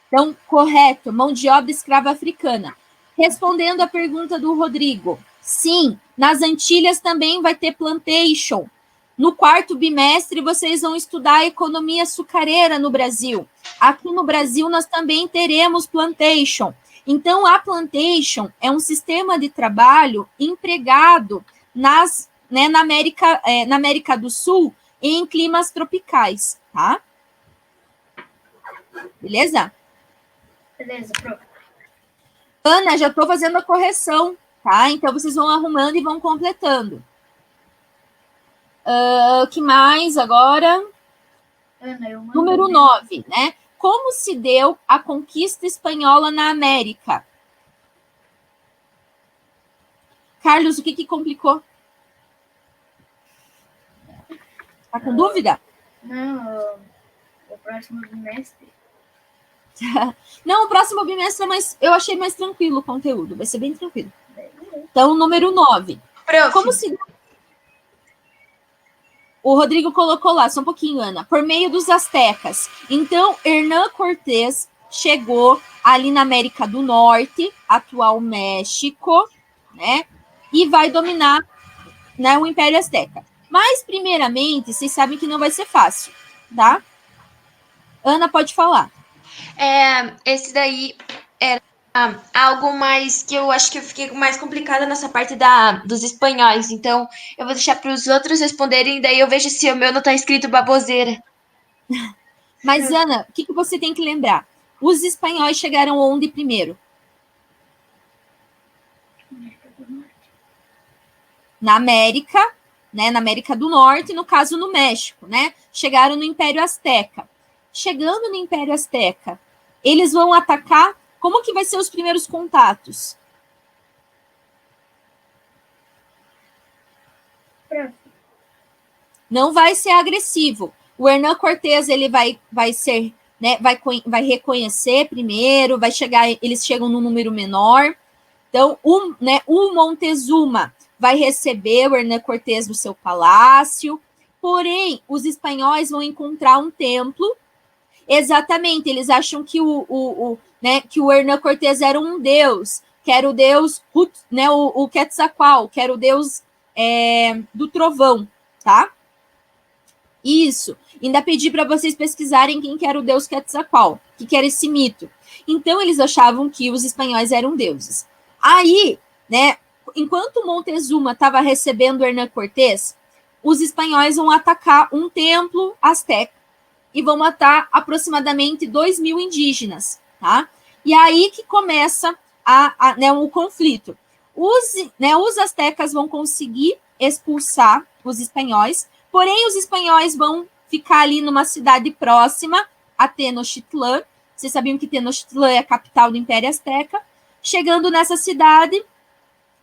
Então, correto, mão de obra escrava africana. Respondendo a pergunta do Rodrigo, sim, nas Antilhas também vai ter plantation. No quarto bimestre, vocês vão estudar a economia açucareira no Brasil. Aqui no Brasil, nós também teremos plantation. Então, a plantation é um sistema de trabalho empregado na América do Sul em climas tropicais, tá? Beleza? Beleza, prof. Ana, já estou fazendo a correção, tá? Então, vocês vão arrumando e vão completando. O que mais agora? Ana, Número 9, né? Como se deu a conquista espanhola na América? Carlos, o que complicou? Tá com dúvida? Não, o próximo bimestre. Não, o próximo bimestre, mas eu achei mais tranquilo o conteúdo. Vai ser bem tranquilo. Então, número 9. Prof, Como se... O Rodrigo colocou lá, só um pouquinho, Ana. Por meio dos astecas. Então, Hernán Cortés chegou ali na América do Norte, atual México, né? E vai dominar, né, o Império Azteca. Mas, primeiramente, vocês sabem que não vai ser fácil, tá? Ana, pode falar. esse daí era algo mais que eu acho que eu fiquei mais complicada nessa parte dos espanhóis. Então, eu vou deixar para os outros responderem, daí eu vejo se o meu não tá escrito baboseira. Mas, Ana, o que você tem que lembrar? Os espanhóis chegaram onde primeiro? Na América, né? Na América do Norte, no caso no México, né? Chegaram no Império Azteca. Chegando no Império Azteca, eles vão atacar. Como que vai ser os primeiros contatos? Não vai ser agressivo. O Hernán Cortés, ele vai ser, né, vai reconhecer primeiro, vai chegar, eles chegam num número menor. Então, o Montezuma vai receber o Hernán Cortés no seu palácio. Porém, os espanhóis vão encontrar um templo. Exatamente, eles acham que que o Hernán Cortés era um deus, que era o deus, né, o Quetzalcoatl, que era o deus do trovão, tá? Isso. Ainda pedi para vocês pesquisarem quem que era o deus Quetzalcoatl, que era esse mito. Então, eles achavam que os espanhóis eram deuses. Aí, né, enquanto Montezuma estava recebendo o Hernán Cortés, os espanhóis vão atacar um templo asteca e vão matar aproximadamente 2.000 indígenas, tá? E aí que começa o conflito. Os astecas vão conseguir expulsar os espanhóis, porém os espanhóis vão ficar ali numa cidade próxima a Tenochtitlán. Vocês sabiam que Tenochtitlán é a capital do Império Azteca. Chegando nessa cidade,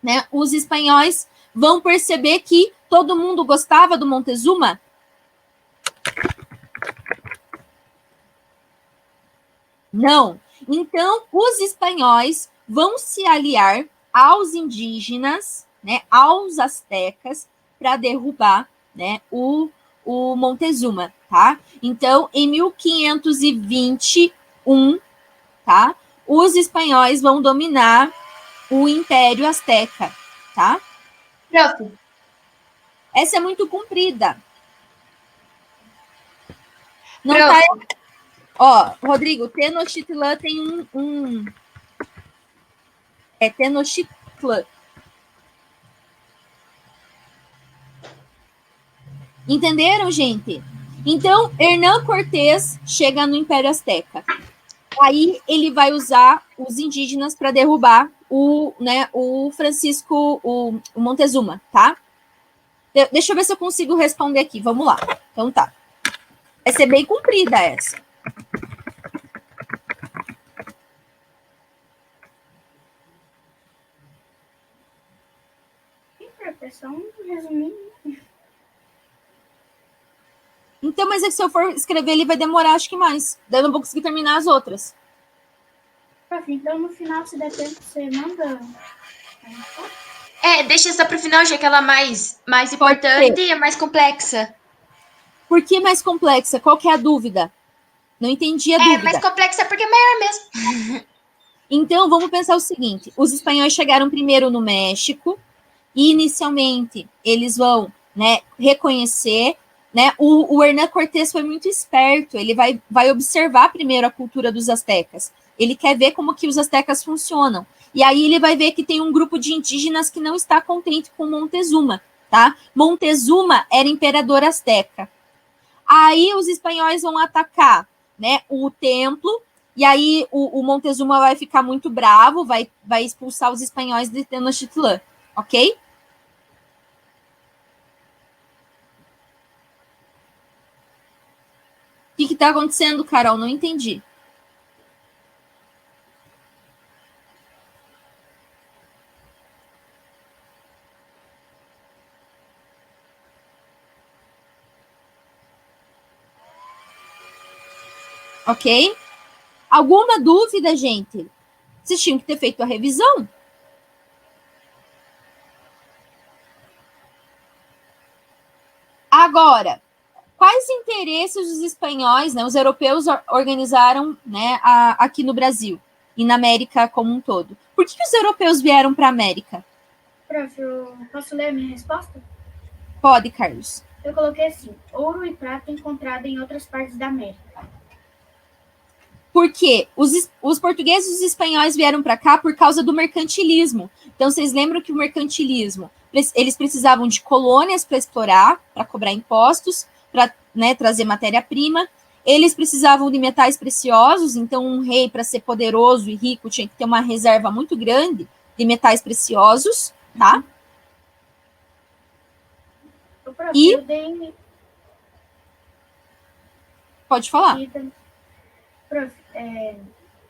né, os espanhóis vão perceber que todo mundo gostava do Montezuma. Não. Então, os espanhóis vão se aliar aos indígenas, né, aos astecas, para derrubar, né, o Montezuma, tá? Então, em 1521, tá? Os espanhóis vão dominar o Império Azteca, tá? Prof, Essa é muito comprida. Não prof, tá. Ó, Rodrigo, Tenochtitlan tem é Tenochtitlan. Entenderam, gente? Então, Hernán Cortés chega no Império Azteca. Aí ele vai usar os indígenas para derrubar o Francisco, o Montezuma, tá? Deixa eu ver se eu consigo responder aqui. Vamos lá. Então tá. Vai ser bem comprida essa. É só um resuminho. Então, mas é que se eu for escrever, ele vai demorar, acho que mais. Daí eu não vou conseguir terminar as outras. Prof, então no final, se der tempo, você manda. deixa essa pro final, já que ela é mais importante e é mais complexa. Por que mais complexa? Qual que é a dúvida? Não entendi a dúvida. Mais complexa porque é maior mesmo. Então, vamos pensar o seguinte. Os espanhóis chegaram primeiro no México e, inicialmente, eles vão, né, reconhecer, né, o Hernán Cortés foi muito esperto, ele vai observar primeiro a cultura dos astecas. Ele quer ver como que os astecas funcionam. E aí ele vai ver que tem um grupo de indígenas que não está contente com Montezuma, tá? Montezuma era imperador asteca. Aí os espanhóis vão atacar, né, o templo, e aí o Montezuma vai ficar muito bravo, vai expulsar os espanhóis de Tenochtitlan, ok? O que está acontecendo, Carol? Não entendi. Ok? Alguma dúvida, gente? Vocês tinham que ter feito a revisão. Agora, quais interesses os espanhóis, né, os europeus organizaram, né, aqui no Brasil e na América como um todo? Por que os europeus vieram para a América? Prof, eu posso ler a minha resposta? Pode, Carlos. Eu coloquei assim: ouro e prata encontrado em outras partes da América. Porque os portugueses e os espanhóis vieram para cá por causa do mercantilismo. Então, vocês lembram que o mercantilismo, eles precisavam de colônias para explorar, para cobrar impostos, para, né, trazer matéria-prima. Eles precisavam de metais preciosos, então um rei, para ser poderoso e rico, tinha que ter uma reserva muito grande de metais preciosos, tá? E... Pode falar. Prof,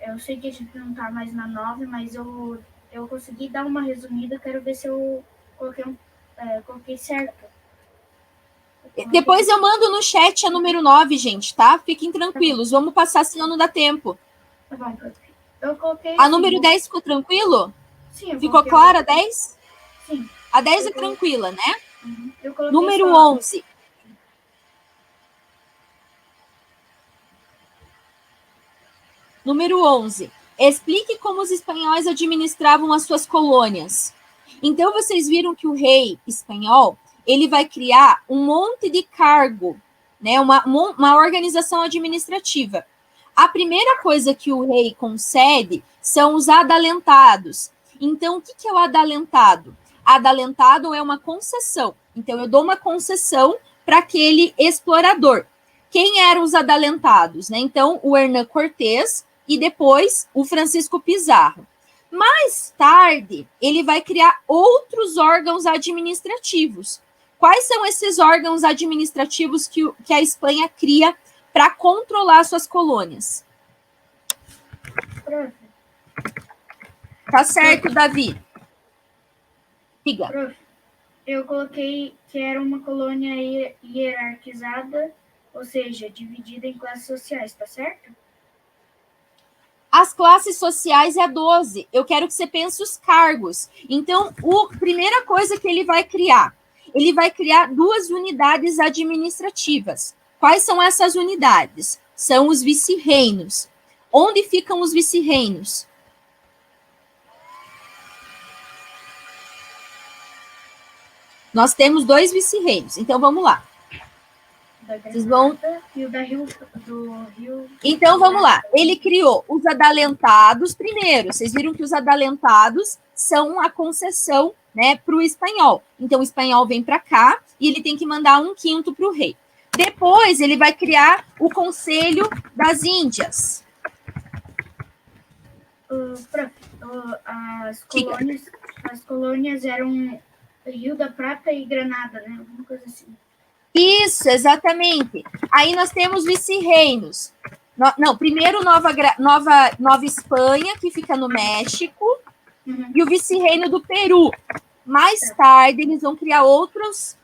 eu sei que a gente não tá mais na 9, mas eu consegui dar uma resumida, quero ver se eu coloquei certo. Depois eu mando no chat a número 9, gente, tá? Fiquem tranquilos, vamos passar, senão não dá tempo. Tá bom, prof. Eu coloquei... A número 10 ficou tranquilo? Sim. Ficou clara a 10? Sim. A 10 é tranquila, né? Uhum. Número 11. Número 11. Explique como os espanhóis administravam as suas colônias. Então, vocês viram que o rei espanhol, ele vai criar um monte de cargo, né? Uma organização administrativa. A primeira coisa que o rei concede são os adalentados. Então, o que é o adalentado? Adalentado é uma concessão. Então, eu dou uma concessão para aquele explorador. Quem eram os adalentados? Né? Então, o Hernán Cortés e depois o Francisco Pizarro. Mais tarde, ele vai criar outros órgãos administrativos. Quais são esses órgãos administrativos que a Espanha cria para controlar suas colônias? Prof. Tá certo, Davi. Diga. Prof, eu coloquei que era uma colônia hierarquizada, ou seja, dividida em classes sociais, tá certo? As classes sociais é a 12. Eu quero que você pense os cargos. Então, a primeira coisa que ele vai criar 2 unidades administrativas. Quais são essas unidades? São os vice-reinos. Onde ficam os vice-reinos? Nós temos 2 vice-reinos. Então, vamos lá. Vocês vão... E o do Rio. Então, vamos lá. Ele criou os adalentados primeiro. Vocês viram que os adalentados são a concessão, né, para o espanhol. Então, o espanhol vem para cá e ele tem que mandar 1/5 para o rei. Depois, ele vai criar o Conselho das Índias. As colônias eram Rio da Prata e Granada, né? Alguma coisa assim. Isso, exatamente. Aí nós temos vice-reinos. Primeiro Nova Espanha, que fica no México, e o vice-reino do Peru. Mais tarde, eles vão criar outros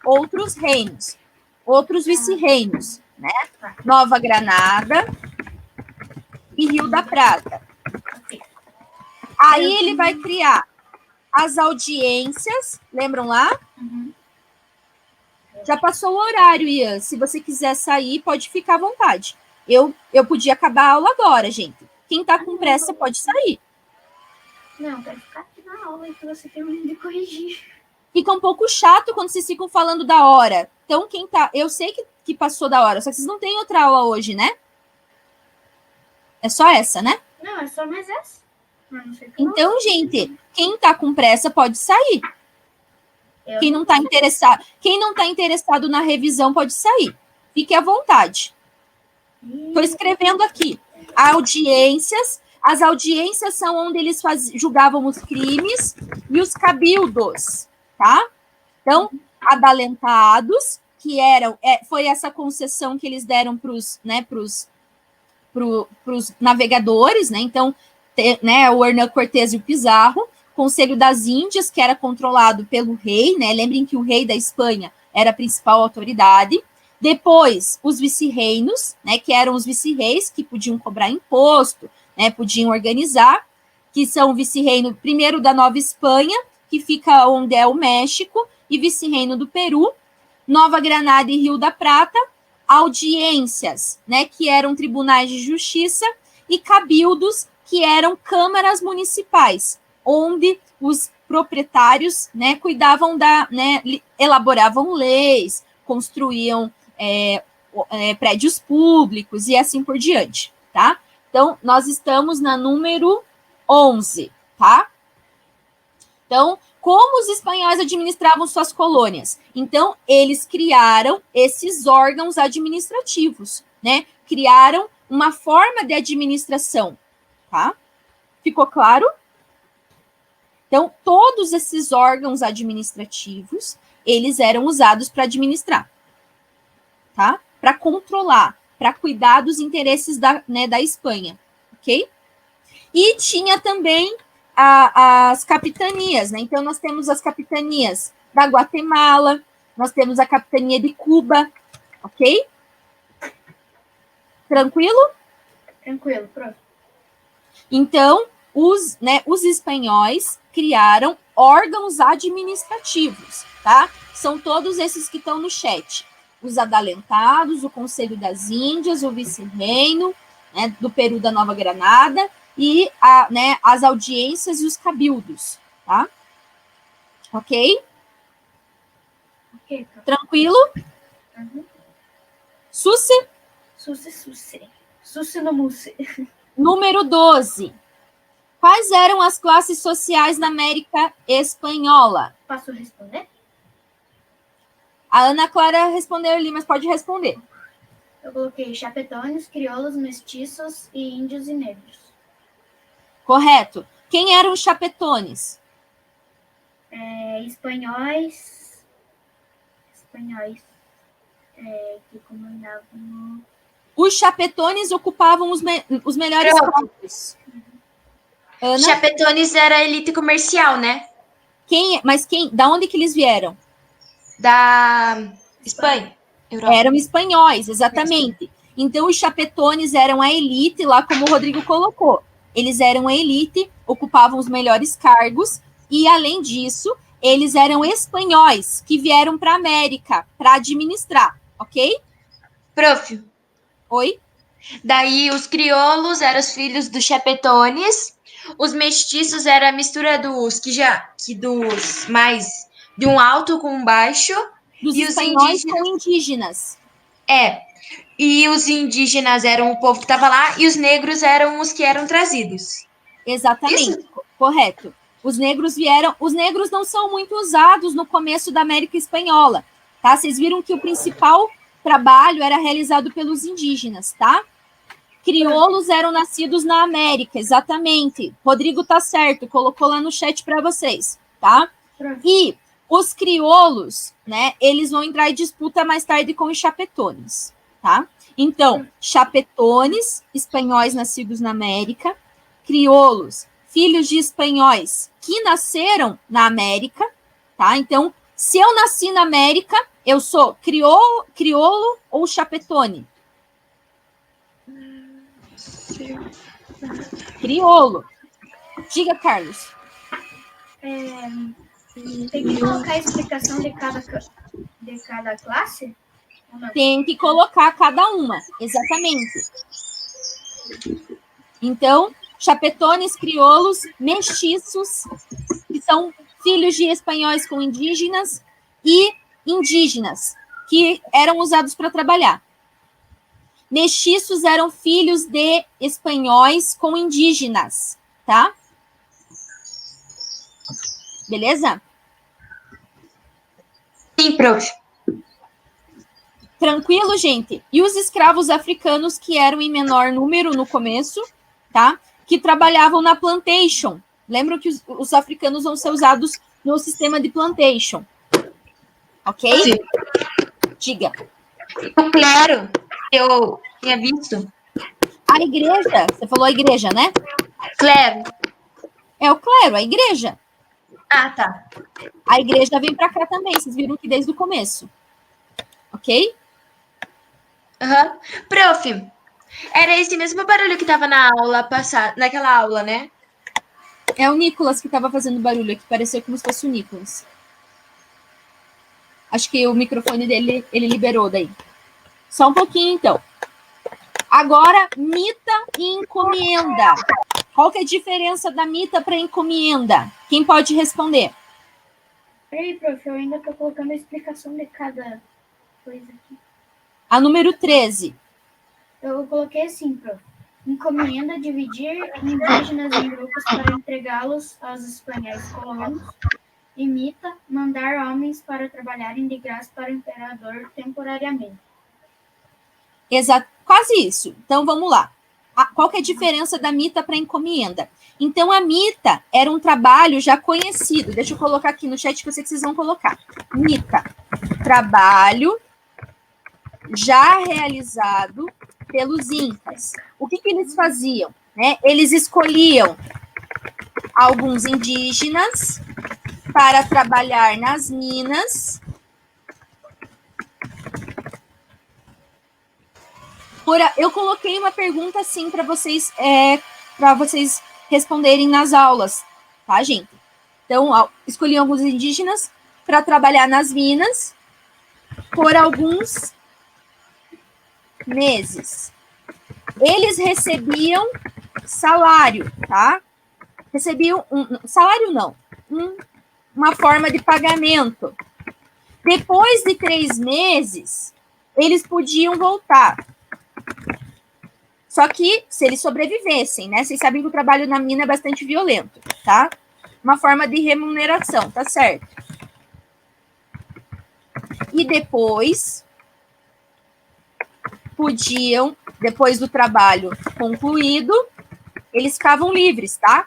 reinos, outros vice-reinos, né? Nova Granada e Rio da Prata. Aí ele vai criar as audiências, lembram lá? Já passou o horário, Ian. Se você quiser sair, pode ficar à vontade. Eu podia acabar a aula agora, gente. Quem tá com pressa pode sair. Não, quero ficar aqui na aula e que você termine de corrigir. Fica um pouco chato quando vocês ficam falando da hora. Então, quem tá... Eu sei que passou da hora, só que vocês não têm outra aula hoje, né? É só essa, né? Não, é só mais essa. Então, gente, quem tá com pressa pode sair. Quem não tá interessado na revisão pode sair. Fique à vontade. Estou escrevendo aqui. Audiências. As audiências são onde eles julgavam os crimes e os cabildos, tá? Então, adalentados, que eram... foi essa concessão que eles deram para os navegadores, né? Então, o Hernán Cortés e o Pizarro. Conselho das Índias, que era controlado pelo rei, né? Lembrem que o rei da Espanha era a principal autoridade. Depois, os vice-reinos, né? Que eram os vice-reis que podiam cobrar imposto, né? Podiam organizar, que são o vice-reino, primeiro da Nova Espanha, que fica onde é o México, e vice-reino do Peru, Nova Granada e Rio da Prata, audiências, né? Que eram tribunais de justiça, e cabildos, que eram câmaras municipais, onde os proprietários, né, cuidavam elaboravam leis, construíam prédios públicos e assim por diante, tá? Então, nós estamos na número 11, tá? Então, como os espanhóis administravam suas colônias? Então, eles criaram esses órgãos administrativos, né? Criaram uma forma de administração, tá? Ficou claro? Então, todos esses órgãos administrativos, eles eram usados para administrar, tá? Para controlar, para cuidar dos interesses da Espanha, ok? E tinha também as capitanias, né? Então, nós temos as capitanias da Guatemala, nós temos a capitania de Cuba, ok? Tranquilo? Tranquilo, pronto. Então, os espanhóis criaram órgãos administrativos, tá? São todos esses que estão no chat. Os adalentados, o Conselho das Índias, o vice-reino, né, do Peru da Nova Granada e as audiências e os cabildos, tá? Ok? Ok, tá. Tranquilo? Uhum. Susse? Susse. Susse no mousse. Número 12. Quais eram as classes sociais na América Espanhola? Posso responder? A Ana Clara respondeu ali, mas pode responder. Eu coloquei chapetones, crioulos, mestiços e índios e negros. Correto. Quem eram os chapetones? Espanhóis que comandavam... Os chapetones ocupavam os melhores campos. Ana? Chapetones era a elite comercial, né? Da onde que eles vieram? Da Espanha. Europa. Eram espanhóis, exatamente. Então, os chapetones eram a elite, lá como o Rodrigo colocou. Eles eram a elite, ocupavam os melhores cargos, e além disso, eles eram espanhóis que vieram para a América para administrar, ok? Prof, Oi? daí os crioulos eram os filhos dos chapetones, os mestiços era a mistura dos mais de um alto com um baixo, Dos e os espanhóis indígenas com indígenas. e os indígenas eram o povo que estava lá e os negros eram os que eram trazidos. Exatamente, Isso? correto. Os negros não são muito usados no começo da América Espanhola, tá? Vocês viram que o principal trabalho era realizado pelos indígenas, tá? Crioulos eram nascidos na América, exatamente. Rodrigo tá certo, colocou lá no chat para vocês, tá? E os crioulos, né, eles vão entrar em disputa mais tarde com os chapetones, tá? Então, chapetones, espanhóis nascidos na América, crioulos, filhos de espanhóis que nasceram na América, tá? Então, se eu nasci na América, eu sou crioulo ou chapetone? Crioulo. Diga, Carlos. Tem que colocar a explicação de cada classe? Ou não? Tem que colocar cada uma, exatamente. Então, chapetones, crioulos, mestiços, que são filhos de espanhóis com indígenas, e indígenas, que eram usados para trabalhar. Mestiços eram filhos de espanhóis com indígenas, tá? Beleza? Sim, prof. Tranquilo, gente? E os escravos africanos, que eram em menor número no começo, tá? Que trabalhavam na plantation. Lembram que os africanos vão ser usados no sistema de plantation. Ok? Sim. Diga. Claro, eu tinha visto. A igreja, você falou a igreja, né? Claro. É o clero, a igreja. Ah, tá. A igreja vem para cá também, vocês viram que desde o começo. Ok? Uhum. Prof, era esse mesmo barulho que tava na aula passada, naquela aula, né? É o Nicolas que estava fazendo barulho aqui, pareceu como se fosse o Nicolas. Acho que o microfone dele, ele liberou daí. Só um pouquinho, então. Agora, mita e encomenda. Qual que é a diferença da mita para encomenda? Quem pode responder? Peraí, prof, eu ainda tô colocando a explicação de cada coisa aqui. A número 13. Eu coloquei assim, prof. Encomenda dividir indígenas em grupos para entregá-los aos espanhóis colonos. Imita mandar homens para trabalharem de graça para o imperador temporariamente. Exato, quase isso. Então, vamos lá. Qual que é a diferença da mita para encomenda? Então, a mita era um trabalho já conhecido. Deixa eu colocar aqui no chat que eu sei que vocês vão colocar. Mita, trabalho já realizado pelos incas. O que eles faziam? Né? Eles escolhiam alguns indígenas para trabalhar nas minas. Eu coloquei uma pergunta assim para vocês responderem nas aulas, tá, gente? Então, escolhiam alguns indígenas para trabalhar nas minas por alguns meses. Eles recebiam salário, tá? Recebiam salário não, uma forma de pagamento. Depois de 3 meses, eles podiam voltar. Só que se eles sobrevivessem, né? Vocês sabem que o trabalho na mina é bastante violento, tá? Uma forma de remuneração, tá certo? E depois depois do trabalho concluído, eles ficavam livres, tá?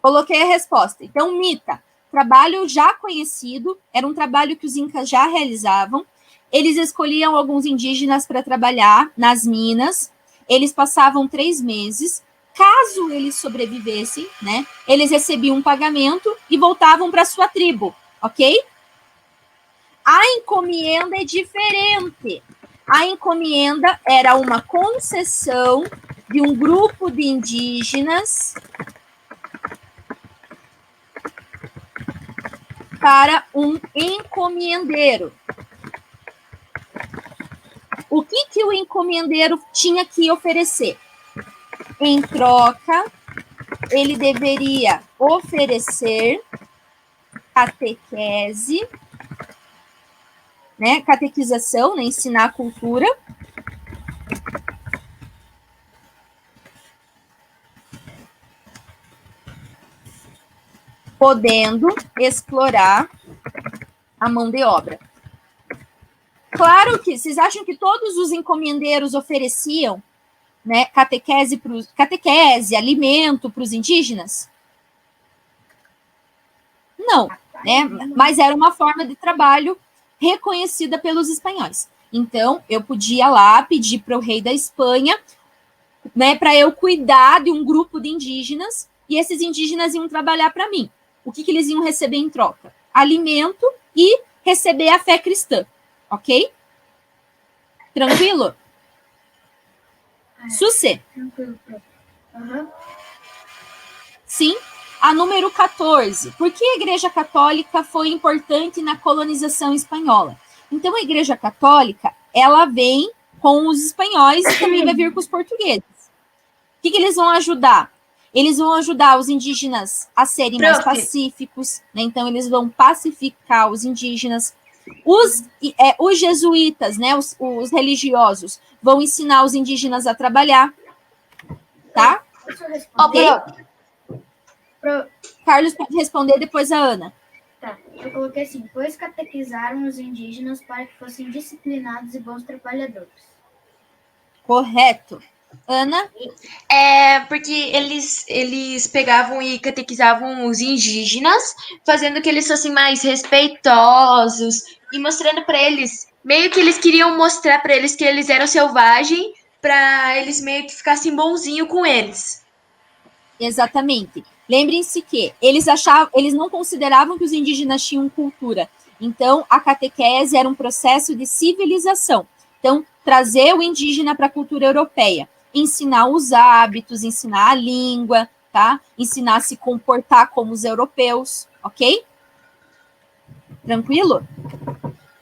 Coloquei a resposta. Então, mita, trabalho já conhecido, era um trabalho que os incas já realizavam. Eles escolhiam alguns indígenas para trabalhar nas minas. Eles passavam 3 meses. Caso eles sobrevivessem, né, eles recebiam um pagamento e voltavam para sua tribo, ok? encomienda é diferente. A encomienda era uma concessão de um grupo de indígenas para um encomendeiro. O que o encomendeiro tinha que oferecer? Em troca, ele deveria oferecer catequese, né, catequização, né, ensinar a cultura, podendo explorar a mão de obra. Claro que vocês acham que todos os encomendeiros ofereciam, né, catequese, alimento para os indígenas? Não, né? Mas era uma forma de trabalho reconhecida pelos espanhóis. Então, eu podia lá pedir para o rei da Espanha, né, para eu cuidar de um grupo de indígenas, e esses indígenas iam trabalhar para mim. O que eles iam receber em troca? Alimento e receber a fé cristã. Ok? Tranquilo? Sucê. Tranquilo, prof. Aham. Sim. A número 14. Por que a Igreja Católica foi importante na colonização espanhola? Então, a Igreja Católica, ela vem com os espanhóis e também vai vir com os portugueses. O que eles vão ajudar? Eles vão ajudar os indígenas a serem mais pacíficos, né? Então, eles vão pacificar os indígenas. Os jesuítas, né? Os religiosos, vão ensinar os indígenas a trabalhar. Tá? Posso responder? Carlos pode responder, depois a Ana. Tá, eu coloquei assim, pois catequizaram os indígenas para que fossem disciplinados e bons trabalhadores. Correto. Ana? É porque eles pegavam e catequizavam os indígenas, fazendo que eles fossem mais respeitosos e mostrando para eles, meio que eles queriam mostrar para eles que eles eram selvagens, para eles meio que ficassem bonzinho com eles. Exatamente. Lembrem-se que eles não consideravam que os indígenas tinham cultura. Então, a catequese era um processo de civilização. Então, trazer o indígena para a cultura europeia, ensinar os hábitos, ensinar a língua, tá? Ensinar a se comportar como os europeus, ok? Tranquilo?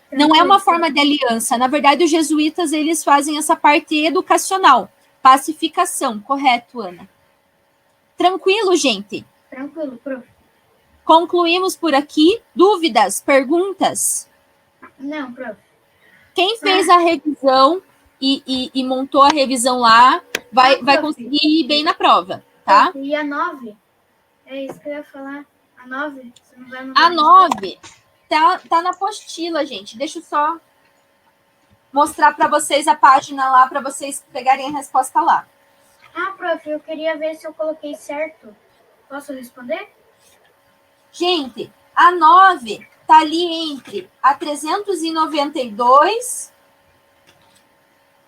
Não é uma forma de aliança. Na verdade, os jesuítas, eles fazem essa parte educacional. Pacificação, correto, Ana? Tranquilo, gente? Tranquilo, prof. Concluímos por aqui. Dúvidas? Perguntas? Não, prof. Quem fez a revisão e montou a revisão lá vai conseguir ir bem na prova, tá? E a 9? É isso que eu ia falar. A 9? Você não vai A 9 tá na apostila, gente. Deixa eu só mostrar para vocês a página lá, para vocês pegarem a resposta lá. Ah, prof, eu queria ver se eu coloquei certo. Posso responder? Gente, a 9 tá ali entre a 392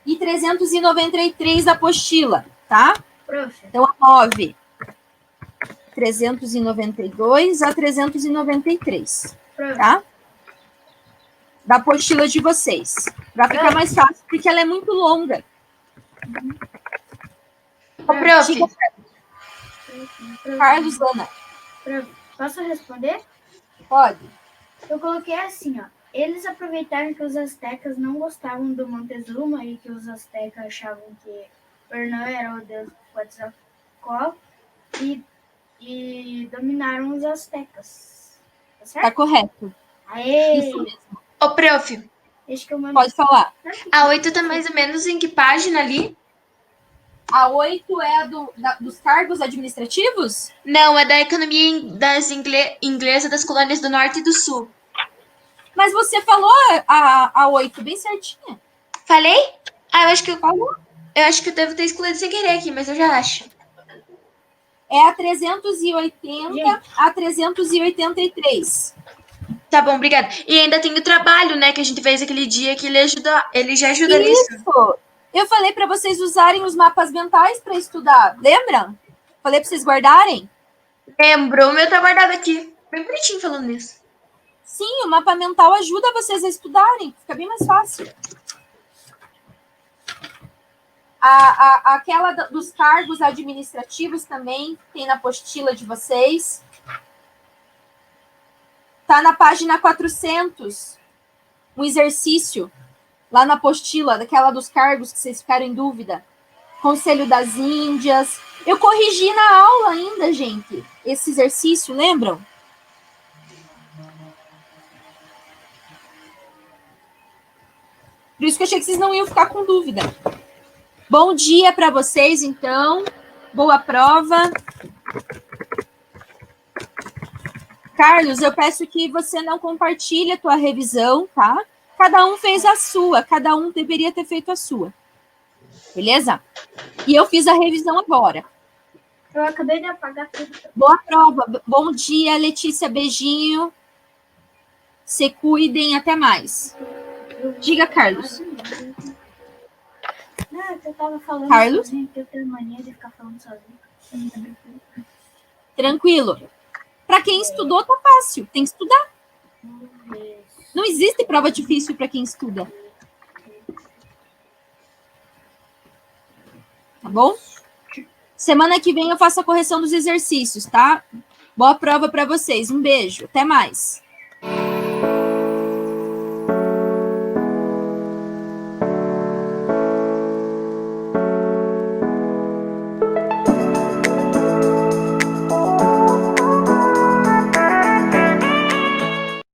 e 393 da apostila, tá? Prof. Então, a 9, 392 a 393, Prof. tá? Da apostila de vocês. Para ficar mais fácil, porque ela é muito longa. Ô, prof. Carlos, Ana. Prof, posso responder? Pode. Eu coloquei assim, ó. Eles aproveitaram que os astecas não gostavam do Montezuma e que os astecas achavam que Hernán era o deus Quetzalcóatl e dominaram os astecas. Tá certo? Tá correto. Aê! Isso mesmo. Ô, prof. Deixa que eu mando. Pode falar. A 8 tá mais ou menos em que página ali? A 8 é dos cargos administrativos? Não, é da economia inglesa das colônias do Norte e do Sul. Mas você falou a 8 bem certinha. Falei? Ah, eu acho que Falou. eu acho que eu devo ter excluído sem querer aqui, mas eu já acho. É a 380 a 383. Tá bom, obrigada. E ainda tem o trabalho, né, que a gente fez aquele dia que ele já ajuda nisso. Isso. Eu falei para vocês usarem os mapas mentais para estudar. Lembram? Falei para vocês guardarem? Lembro, o meu tá guardado aqui. Bem bonitinho falando nisso. Sim, o mapa mental ajuda vocês a estudarem, fica bem mais fácil. Aquela dos cargos administrativos também tem na apostila de vocês. Tá na página 400, um exercício lá na apostila, daquela dos cargos que vocês ficaram em dúvida. Conselho das Índias. Eu corrigi na aula ainda, gente, esse exercício, lembram? Por isso que eu achei que vocês não iam ficar com dúvida. Bom dia para vocês, então. Boa prova. Carlos, eu peço que você não compartilhe a tua revisão, tá? Cada um fez a sua, cada um deveria ter feito a sua. Beleza? E eu fiz a revisão agora. Eu acabei de apagar tudo. Boa prova. Bom dia, Letícia. Beijinho. Se cuidem. Até mais. Diga, Carlos. Não, eu tava falando Carlos? sozinho, que eu tenho mania de ficar falando sozinho. Tranquilo. Para quem estudou, tá fácil. Tem que estudar. Não existe prova difícil para quem estuda. Tá bom? Semana que vem eu faço a correção dos exercícios, tá? Boa prova para vocês. Um beijo. Até mais.